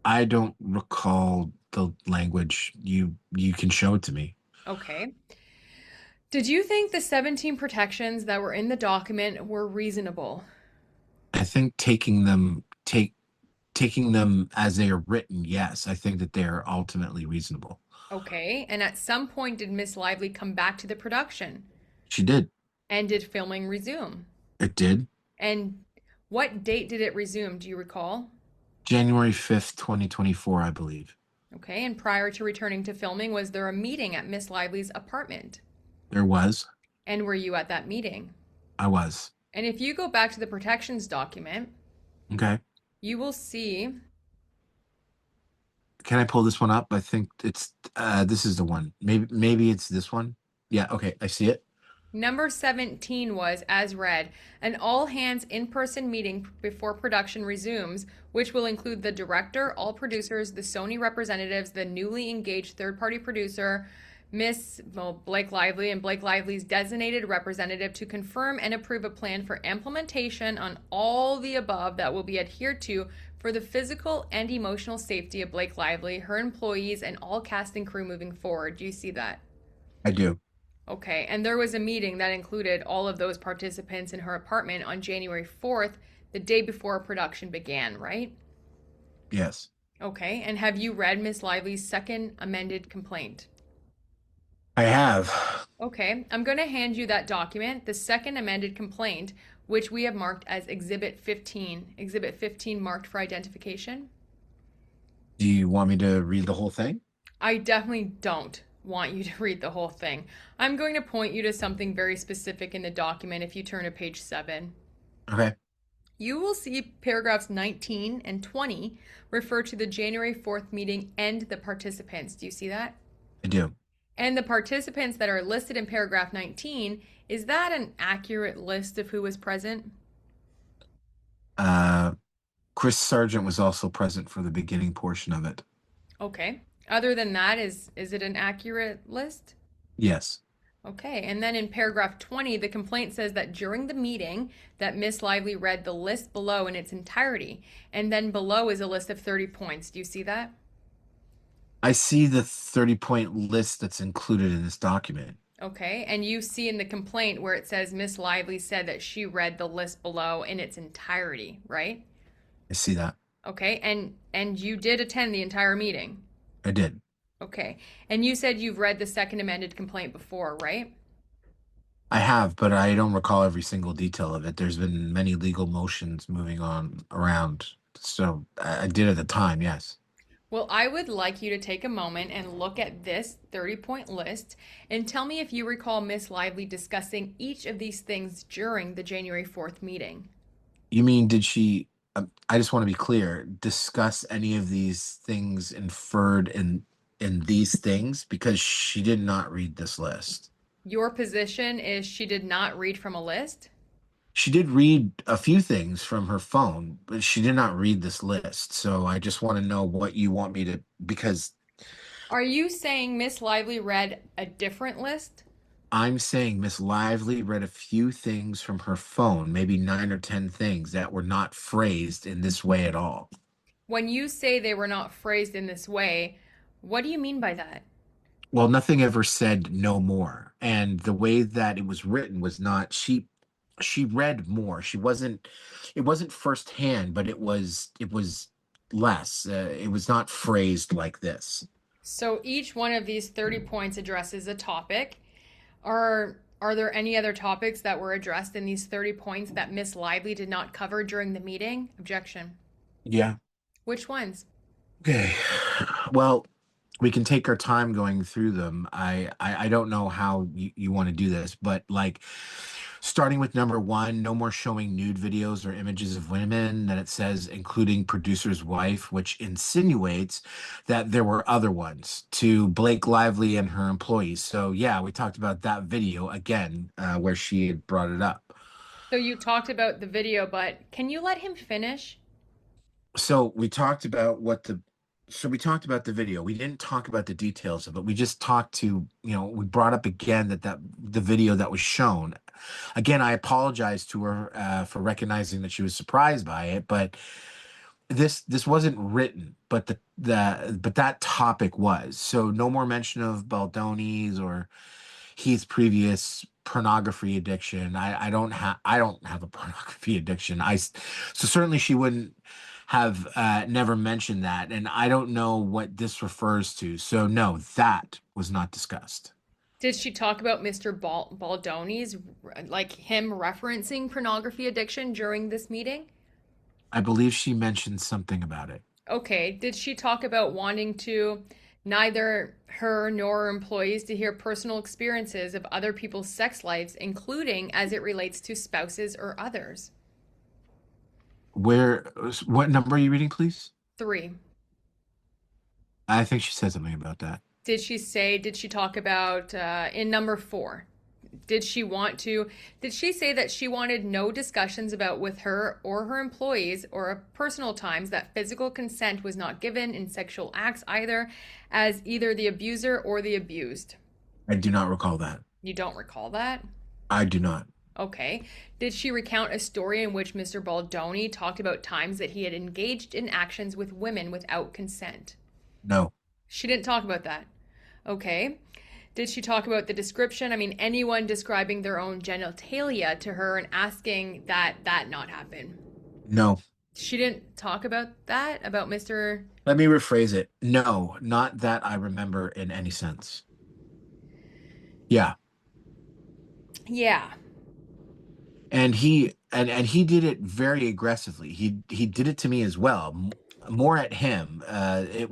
Speaker 2: I don't recall the language. You can show it to me.
Speaker 1: Okay. Did you think the 17 protections that were in the document were reasonable?
Speaker 2: I think taking them as they are written, yes, I think that they are ultimately reasonable.
Speaker 1: Okay. And at some point, did Miss Lively come back to the production?
Speaker 2: She did.
Speaker 1: And did filming resume?
Speaker 2: It did.
Speaker 1: And what date did it resume? Do you recall?
Speaker 2: January 5th, 2024, I believe.
Speaker 1: Okay. And prior to returning to filming, was there a meeting at Miss Lively's apartment?
Speaker 2: There was.
Speaker 1: And were you at that meeting?
Speaker 2: I was.
Speaker 1: And if you go back to the protections document,
Speaker 2: Okay.
Speaker 1: you will see.
Speaker 2: Can I pull this one up? I think it's this is the one. Maybe it's this one. Yeah, okay, I see it.
Speaker 1: Number 17 was, as read, an all-hands in-person meeting before production resumes, which will include the director, all producers, the Sony representatives, the newly engaged third-party producer, Blake Lively, and Blake Lively's designated representative to confirm and approve a plan for implementation on all the above that will be adhered to for the physical and emotional safety of Blake Lively, her employees, and all cast and crew moving forward. Do you see that?
Speaker 2: I do.
Speaker 1: Okay, and there was a meeting that included all of those participants in her apartment on January 4th, the day before production began, right?
Speaker 2: Yes.
Speaker 1: Okay, and have you read Miss Lively's second amended complaint?
Speaker 2: I have.
Speaker 1: Okay, I'm going to hand you that document, the second amended complaint, which we have marked as Exhibit 15. Exhibit 15 marked for identification.
Speaker 2: Do you want me to read the whole thing?
Speaker 1: I definitely don't want you to read the whole thing. I'm going to point you to something very specific in the document if you turn to page 7.
Speaker 2: Okay.
Speaker 1: You will see paragraphs 19 and 20 refer to the January 4th meeting and the participants. Do you see that?
Speaker 2: I do.
Speaker 1: And the participants that are listed in paragraph 19, is that an accurate list of who was present?
Speaker 2: Chris Sargent was also present for the beginning portion of it.
Speaker 1: Okay. Other than that, is it an accurate list?
Speaker 2: Yes.
Speaker 1: Okay, and then in paragraph 20, the complaint says that during the meeting that Miss Lively read the list below in its entirety, and then below is a list of 30 points. Do you see that?
Speaker 2: I see the 30-point list that's included in this document.
Speaker 1: Okay, and you see in the complaint where it says Miss Lively said that she read the list below in its entirety, right?
Speaker 2: I see that.
Speaker 1: Okay, and you did attend the entire meeting.
Speaker 2: I did.
Speaker 1: Okay. And you said you've read the second amended complaint before, right?
Speaker 2: I have, but I don't recall every single detail of it. There's been many legal motions moving on around. So I did at the time, yes.
Speaker 1: Well, I would like you to take a moment and look at this 30-point list and tell me if you recall Miss Lively discussing each of these things during the January 4th meeting.
Speaker 2: You mean, did she, I just want to be clear, discuss any of these things inferred in these things? Because she did not read this list.
Speaker 1: Your position is she did not read from a list?
Speaker 2: She did read a few things from her phone, but she did not read this list. So I just want to know what you want me to, because
Speaker 1: Are you saying Miss Lively read a different list?
Speaker 2: I'm saying Miss Lively read a few things from her phone, maybe 9 or 10 things that were not phrased in this way at all.
Speaker 1: When you say they were not phrased in this way, what do you mean by that?
Speaker 2: Well, nothing ever said no more. And the way that it was written was not, she read more. It wasn't firsthand, but it was less. It was not phrased like this.
Speaker 1: So each one of these 30 points addresses a topic. Are there any other topics that were addressed in these 30 points that Miss Lively did not cover during the meeting? Objection.
Speaker 2: Yeah.
Speaker 1: Which ones?
Speaker 2: Okay. Well, we can take our time going through them. I don't know how you want to do this, but like starting with number one, no more showing nude videos or images of women. Then it says including producer's wife, which insinuates that there were other ones to Blake Lively and her employees. So yeah, we talked about that video again, where she had brought it up.
Speaker 1: So you talked about the video, but can you let him finish?
Speaker 2: So we talked about we talked about the video. We didn't talk about the details of it. We just talked to, we brought up again that the video that was shown. Again, I apologize to her for recognizing that she was surprised by it, but this wasn't written, but but that topic was. So no more mention of Baldoni's or Heath's previous pornography addiction. I don't have a pornography addiction. So certainly she wouldn't have never mentioned that, and I don't know what this refers to. So no, that was not discussed.
Speaker 1: Did she talk about Mr. Baldoni's, like him referencing pornography addiction during this meeting?
Speaker 2: I believe she mentioned something about it.
Speaker 1: Okay. Did she talk about wanting to neither her nor her employees to hear personal experiences of other people's sex lives, including as it relates to spouses or others?
Speaker 2: Where, what number are you reading, please?
Speaker 1: 3.
Speaker 2: I think she said something about that.
Speaker 1: Did she talk about in number 4? Did she want to, did she say that she wanted no discussions about with her or her employees or of personal times that physical consent was not given in sexual acts either as either the abuser or the abused?
Speaker 2: I do not recall that.
Speaker 1: You don't recall that?
Speaker 2: I do not.
Speaker 1: Okay. Did she recount a story in which Mr. Baldoni talked about times that he had engaged in actions with women without consent?
Speaker 2: No.
Speaker 1: She didn't talk about that. Okay. Did she talk about the description? I mean, anyone describing their own genitalia to her and asking that that not happen?
Speaker 2: No.
Speaker 1: She didn't talk about that, about Mr.
Speaker 2: Let me rephrase it. No, not that I remember in any sense. Yeah.
Speaker 1: Yeah.
Speaker 2: And he did it very aggressively. He did it to me as well. More at him. It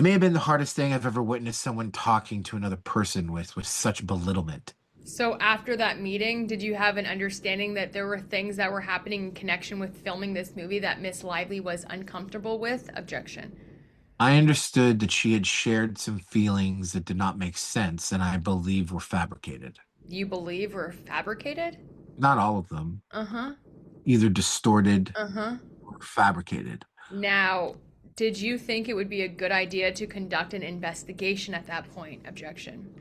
Speaker 2: may have been the hardest thing I've ever witnessed someone talking to another person with such belittlement.
Speaker 1: So after that meeting, did you have an understanding that there were things that were happening in connection with filming this movie that Miss Lively was uncomfortable with? Objection.
Speaker 2: I understood that she had shared some feelings that did not make sense and I believe were fabricated.
Speaker 1: You believe were fabricated?
Speaker 2: Not all of them,
Speaker 1: Uh-huh.
Speaker 2: either distorted
Speaker 1: Uh-huh.
Speaker 2: or fabricated.
Speaker 1: Now, did you think it would be a good idea to conduct an investigation at that point? Objection.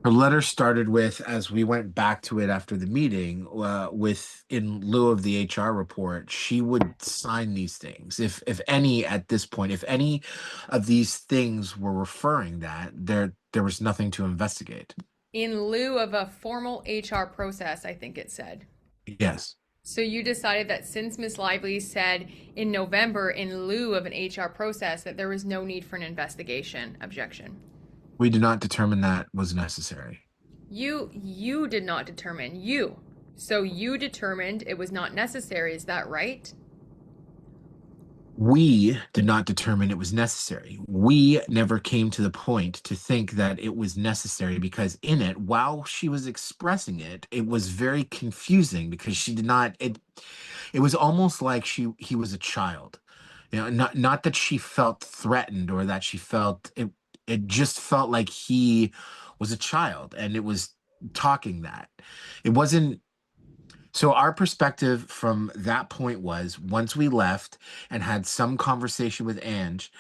Speaker 2: Her letter started with, as we went back to it after the meeting, with in lieu of the HR report, she would sign these things. If any at this point, if any of these things were referring that, there was nothing to investigate.
Speaker 1: In lieu of a formal HR process, I think it said.
Speaker 2: Yes.
Speaker 1: So you decided that since Miss Lively said in November, in lieu of an HR process, that there was no need for an investigation. Objection.
Speaker 2: We did not determine that was necessary.
Speaker 1: You did not determine. You. So you determined it was not necessary. Is that right?
Speaker 2: We did not determine it was necessary. We never came to the point to think that it was necessary because in it, while she was expressing it, it was very confusing because she did not, it was almost like he was a child. Not that she felt threatened or that she felt it just felt like he was a child and it was talking that. It wasn't so our perspective from that point was once we left and had some conversation with Ange,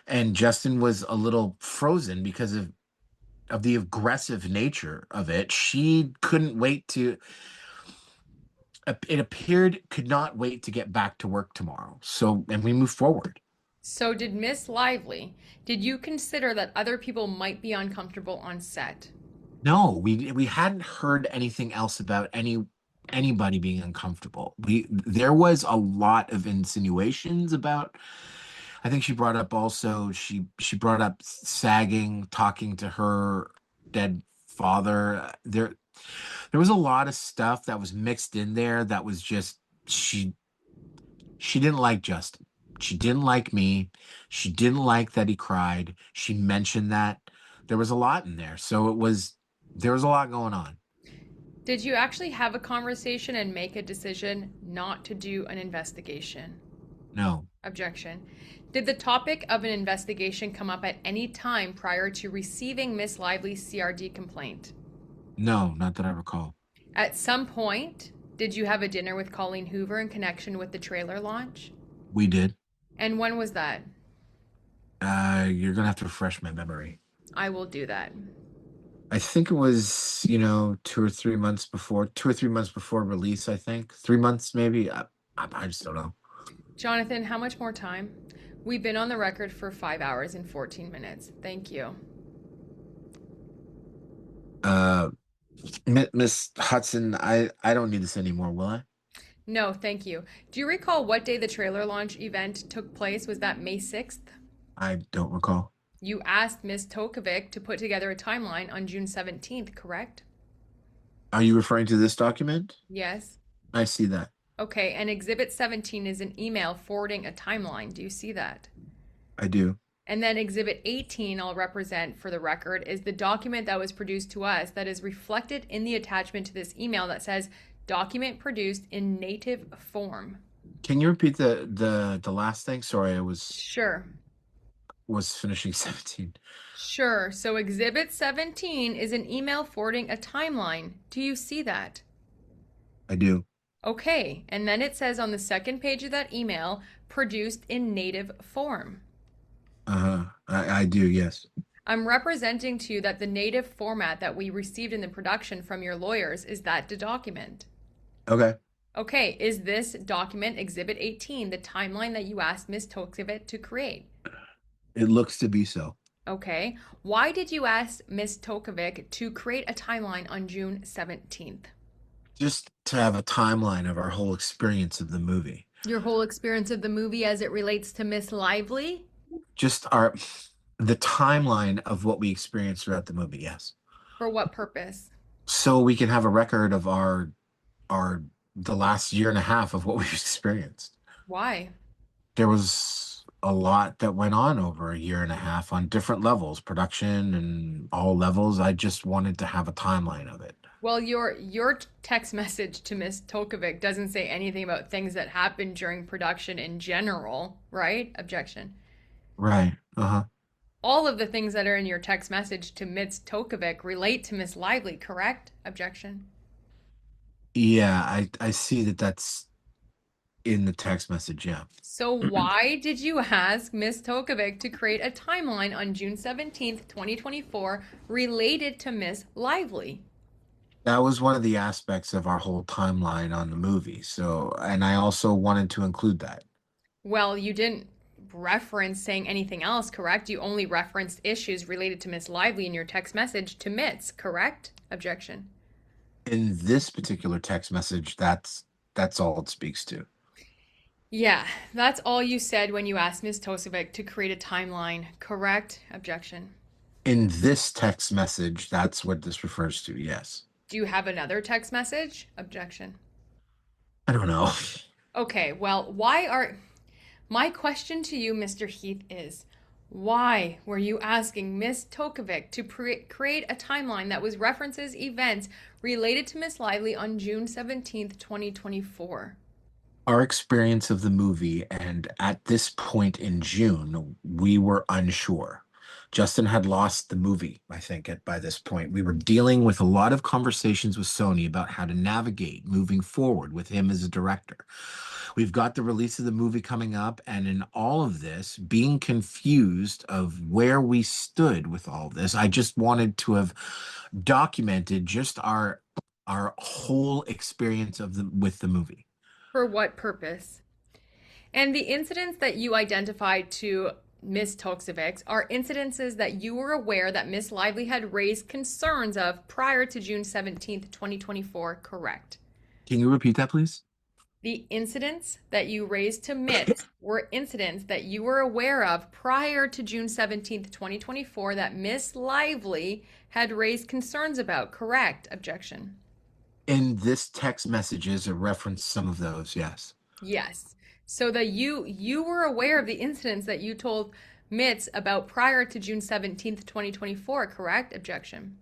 Speaker 2: and Justin was a little frozen because of the aggressive nature of it. She couldn't wait to it appeared could not wait to get back to work tomorrow. So and we moved forward.
Speaker 1: So did Miss Lively, did you consider that other people might be uncomfortable on set?
Speaker 2: No, we hadn't heard anything else about anybody being uncomfortable. We There was a lot of insinuations about. I think she brought up also she brought up sagging, talking to her dead father. There was a lot of stuff that was mixed in there that was just she didn't like Justin. She didn't like me. She didn't like that he cried. She mentioned that. There was a lot in there. So there was a lot going on.
Speaker 1: Did you actually have a conversation and make a decision not to do an investigation?
Speaker 2: No,
Speaker 1: Objection. Did the topic of an investigation come up at any time prior to receiving Miss Lively's CRD complaint?
Speaker 2: no, not that I recall.
Speaker 1: At some point, did you have a dinner with Colleen Hoover in connection with the trailer launch?
Speaker 2: We did.
Speaker 1: And when was that?
Speaker 2: You're gonna have to refresh my memory.
Speaker 1: I will do that.
Speaker 2: I think it was, 2 or 3 months before release, I think. 3 months maybe. I just don't know.
Speaker 1: Jonathan, how much more time? We've been on the record for 5 hours and 14 minutes. Thank you.
Speaker 2: Uh, Miss Hudson, I don't need this anymore, will I?
Speaker 1: No, thank you. Do you recall what day the trailer launch event took place? Was that May 6th?
Speaker 2: I don't recall.
Speaker 1: You asked Ms. Tokovic to put together a timeline on June 17th, correct?
Speaker 2: Are you referring to this document?
Speaker 1: Yes.
Speaker 2: I see that.
Speaker 1: Okay, and Exhibit 17 is an email forwarding a timeline. Do you see that?
Speaker 2: I do.
Speaker 1: And then Exhibit 18, I'll represent for the record, is the document that was produced to us that is reflected in the attachment to this email that says document produced in native form.
Speaker 2: Can you repeat the last thing? Sorry, I
Speaker 1: Sure.
Speaker 2: was finishing 17.
Speaker 1: Sure. So Exhibit 17 is an email forwarding a timeline. Do you see that?
Speaker 2: I do.
Speaker 1: Okay. And then it says on the second page of that email, produced in native form.
Speaker 2: Uh-huh. I do, yes.
Speaker 1: I'm representing to you that the native format that we received in the production from your lawyers is that document.
Speaker 2: Okay.
Speaker 1: Okay, is this document, Exhibit 18, the timeline that you asked Ms. Tokovic to create?
Speaker 2: It looks to be so.
Speaker 1: Okay. Why did you ask Ms. Tokovic to create a timeline on June 17th?
Speaker 2: Just to have a timeline of our whole experience of the movie.
Speaker 1: Your whole experience of the movie as it relates to Miss Lively?
Speaker 2: Just the timeline of what we experienced throughout the movie, yes.
Speaker 1: For what purpose?
Speaker 2: So we can have a record of the last year and a half of what we've experienced.
Speaker 1: Why?
Speaker 2: There was a lot that went on over a year and a half on different levels, production and all levels. I just wanted to have a timeline of it.
Speaker 1: Well, your text message to Miss Tokovic doesn't say anything about things that happened during production in general, right? Objection.
Speaker 2: Right. Uh-huh.
Speaker 1: All of the things that are in your text message to Ms. Tokovic relate to Miss Lively, correct? Objection.
Speaker 2: Yeah, I see that that's in the text message, yeah.
Speaker 1: So why did you ask Ms. Tokovic to create a timeline on June 17th, 2024 related to Miss Lively?
Speaker 2: That was one of the aspects of our whole timeline on the movie. So, and I also wanted to include that.
Speaker 1: Well, you didn't reference saying anything else, correct? You only referenced issues related to Miss Lively in your text message to Mitz, correct? Objection.
Speaker 2: In this particular text message, that's That's all it speaks to.
Speaker 1: Yeah, that's all you said when you asked Ms. Tosevic to create a timeline, correct? Objection.
Speaker 2: In this text message, that's what this refers to. Yes.
Speaker 1: Do you have another text message? Objection.
Speaker 2: I don't know.
Speaker 1: Okay, well, my question to you, Mr. Heath, is why were you asking Miss Tokovic to create a timeline that was references events related to Miss Lively on June 17th, 2024?
Speaker 2: Our experience of the movie, and at this point in June, we were unsure. Justin had lost the movie, I think, by this point. We were dealing with a lot of conversations with Sony about how to navigate moving forward with him as a director. We've got the release of the movie coming up, and in all of this, being confused of where we stood with all of this, I just wanted to have documented just our whole experience of the with the movie.
Speaker 1: For what purpose? And the incidents that you identified to Ms. Toksevich are incidences that you were aware that Miss Lively had raised concerns of prior to June 17th, 2024, correct?
Speaker 2: Can you repeat that, please?
Speaker 1: The incidents that you raised to MIT were incidents that you were aware of prior to June 17th, 2024, that Miss Lively had raised concerns about, correct? Objection.
Speaker 2: In this text messages, it referenced some of those, yes.
Speaker 1: Yes. So that you were aware of the incidents that you told MITS about prior to June 17th, 2024, correct? Objection.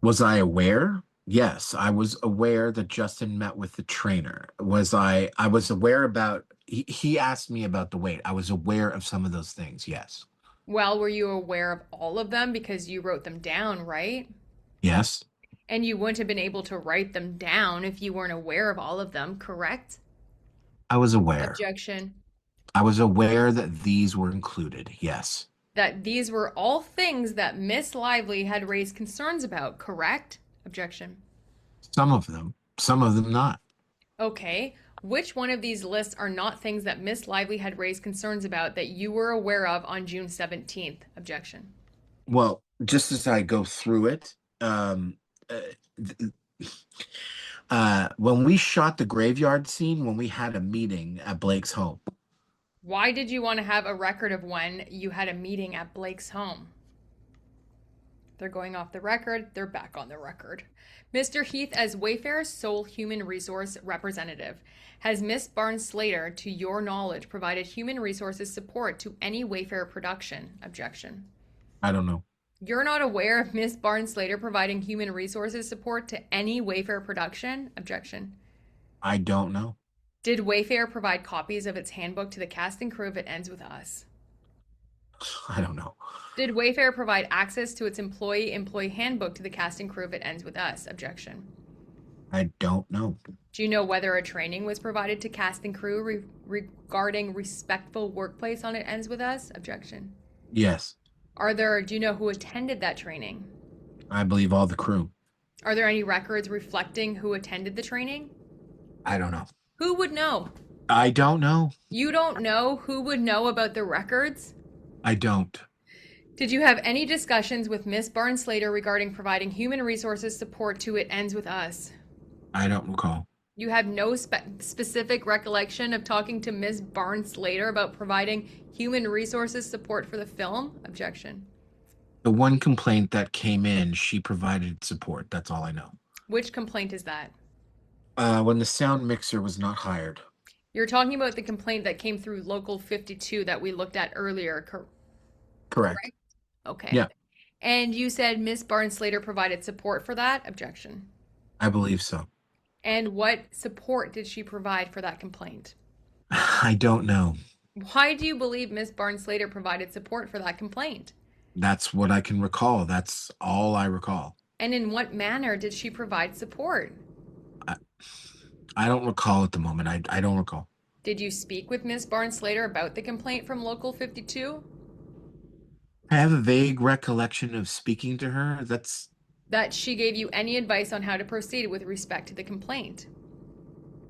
Speaker 2: Was I aware? Yes, I was aware that Justin met with the trainer. I was aware about, he asked me about the weight. I was aware of some of those things, yes.
Speaker 1: Well, were you aware of all of them because you wrote them down, right?
Speaker 2: Yes,
Speaker 1: And you wouldn't have been able to write them down if you weren't aware of all of them, correct?
Speaker 2: I was aware.
Speaker 1: Objection.
Speaker 2: I was aware that these were included, yes.
Speaker 1: That these were all things that Miss Lively had raised concerns about, correct? Objection.
Speaker 2: Some of them not.
Speaker 1: Okay. Which one of these lists are not things that Miss Lively had raised concerns about that you were aware of on June 17th? Objection.
Speaker 2: Well, just as I go through it, uh, th- when we shot the graveyard scene, when we had a meeting at Blake's home,
Speaker 1: Why did you want to have a record of when you had a meeting at Blake's home? They're going off the record. They're back on the record. Mr. Heath, as Wayfarer's sole human resource representative, has Miss Barnes Slater, to your knowledge, provided human resources support to any Wayfarer production? Objection.
Speaker 2: I don't know.
Speaker 1: You're not aware of Miss Barnes Slater providing human resources support to any Wayfarer production? Objection.
Speaker 2: I don't know.
Speaker 1: Did Wayfarer provide copies of its handbook to the cast and crew if it ends with us?
Speaker 2: I don't know.
Speaker 1: Did Wayfarer provide access to its employee handbook to the cast and crew if it ends with us? Objection.
Speaker 2: I don't know.
Speaker 1: Do you know whether a training was provided to cast and crew regarding respectful workplace on it ends with us? Objection.
Speaker 2: Yes,
Speaker 1: Do you know who attended that training?
Speaker 2: I believe all the crew.
Speaker 1: Are there any records reflecting who attended the training?
Speaker 2: I don't know.
Speaker 1: Who would know?
Speaker 2: I don't know.
Speaker 1: You don't know who would know about the records?
Speaker 2: I don't.
Speaker 1: Did you have any discussions with Miss Barnes Slater regarding providing human resources support to it ends with us?
Speaker 2: I don't recall.
Speaker 1: You have no specific recollection of talking to Ms. Barnes Slater about providing human resources support for the film? Objection.
Speaker 2: The one complaint that came in, she provided support. That's all I know.
Speaker 1: Which complaint is that?
Speaker 2: When the sound mixer was not hired.
Speaker 1: You're talking about the complaint that came through Local 52 that we looked at earlier,
Speaker 2: Correct.
Speaker 1: Okay.
Speaker 2: Yeah,
Speaker 1: And you said Miss Barnes Slater provided support for that? Objection.
Speaker 2: I believe so.
Speaker 1: And what support did she provide for that complaint?
Speaker 2: I don't know.
Speaker 1: Why do you believe Miss Barnes Slater provided support for that complaint?
Speaker 2: That's what I can recall. That's all I recall.
Speaker 1: And in what manner did she provide support?
Speaker 2: I, I don't recall at the moment. I don't recall.
Speaker 1: Did you speak with Miss Barnes Slater about the complaint from Local 52?
Speaker 2: I have a vague recollection of speaking to her.
Speaker 1: That she gave you any advice on how to proceed with respect to the complaint?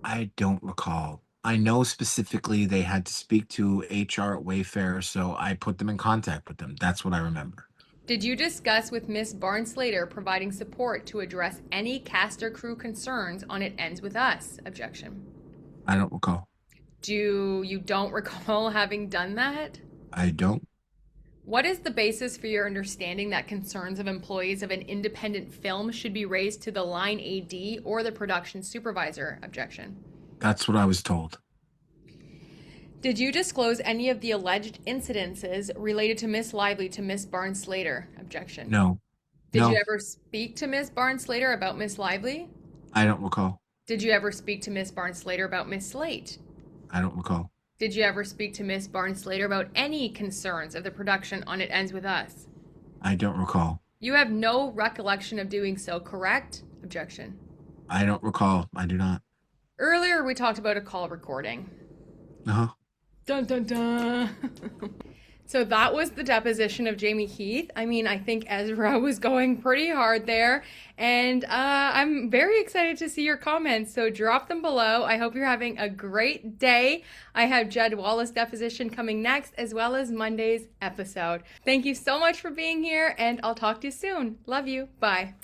Speaker 2: I don't recall. I know specifically they had to speak to HR at Wayfarer, so I put them in contact with them. That's what I remember.
Speaker 1: Did you discuss with Miss Barnes Slater providing support to address any cast or crew concerns on It Ends With Us? Objection.
Speaker 2: I don't recall.
Speaker 1: You don't recall having done that?
Speaker 2: I don't.
Speaker 1: What is the basis for your understanding that concerns of employees of an independent film should be raised to the line AD or the production supervisor? Objection.
Speaker 2: That's what I was told.
Speaker 1: Did you disclose any of the alleged incidences related to Miss Lively to Miss Barnes Slater? Objection.
Speaker 2: No.
Speaker 1: Did you
Speaker 2: No,
Speaker 1: ever speak to Miss Barnes Slater about Miss Lively?
Speaker 2: I don't recall.
Speaker 1: Did you ever speak to Miss Barnes Slater about Miss Slate?
Speaker 2: I don't recall.
Speaker 1: Did you ever speak to Miss Barnes Slater about any concerns of the production on It Ends With Us?
Speaker 2: I don't recall.
Speaker 1: You have no recollection of doing so, correct? Objection.
Speaker 2: I don't recall. I do not.
Speaker 1: Earlier, we talked about a call recording.
Speaker 2: Uh-huh.
Speaker 1: Dun dun dun. So that was the deposition of Jamey Heath. I mean, I think Esra was going pretty hard there. And I'm very excited to see your comments. So drop them below. I hope you're having a great day. I have Jed Wallace deposition coming next, as well as Monday's episode. Thank you so much for being here, and I'll talk to you soon. Love you. Bye.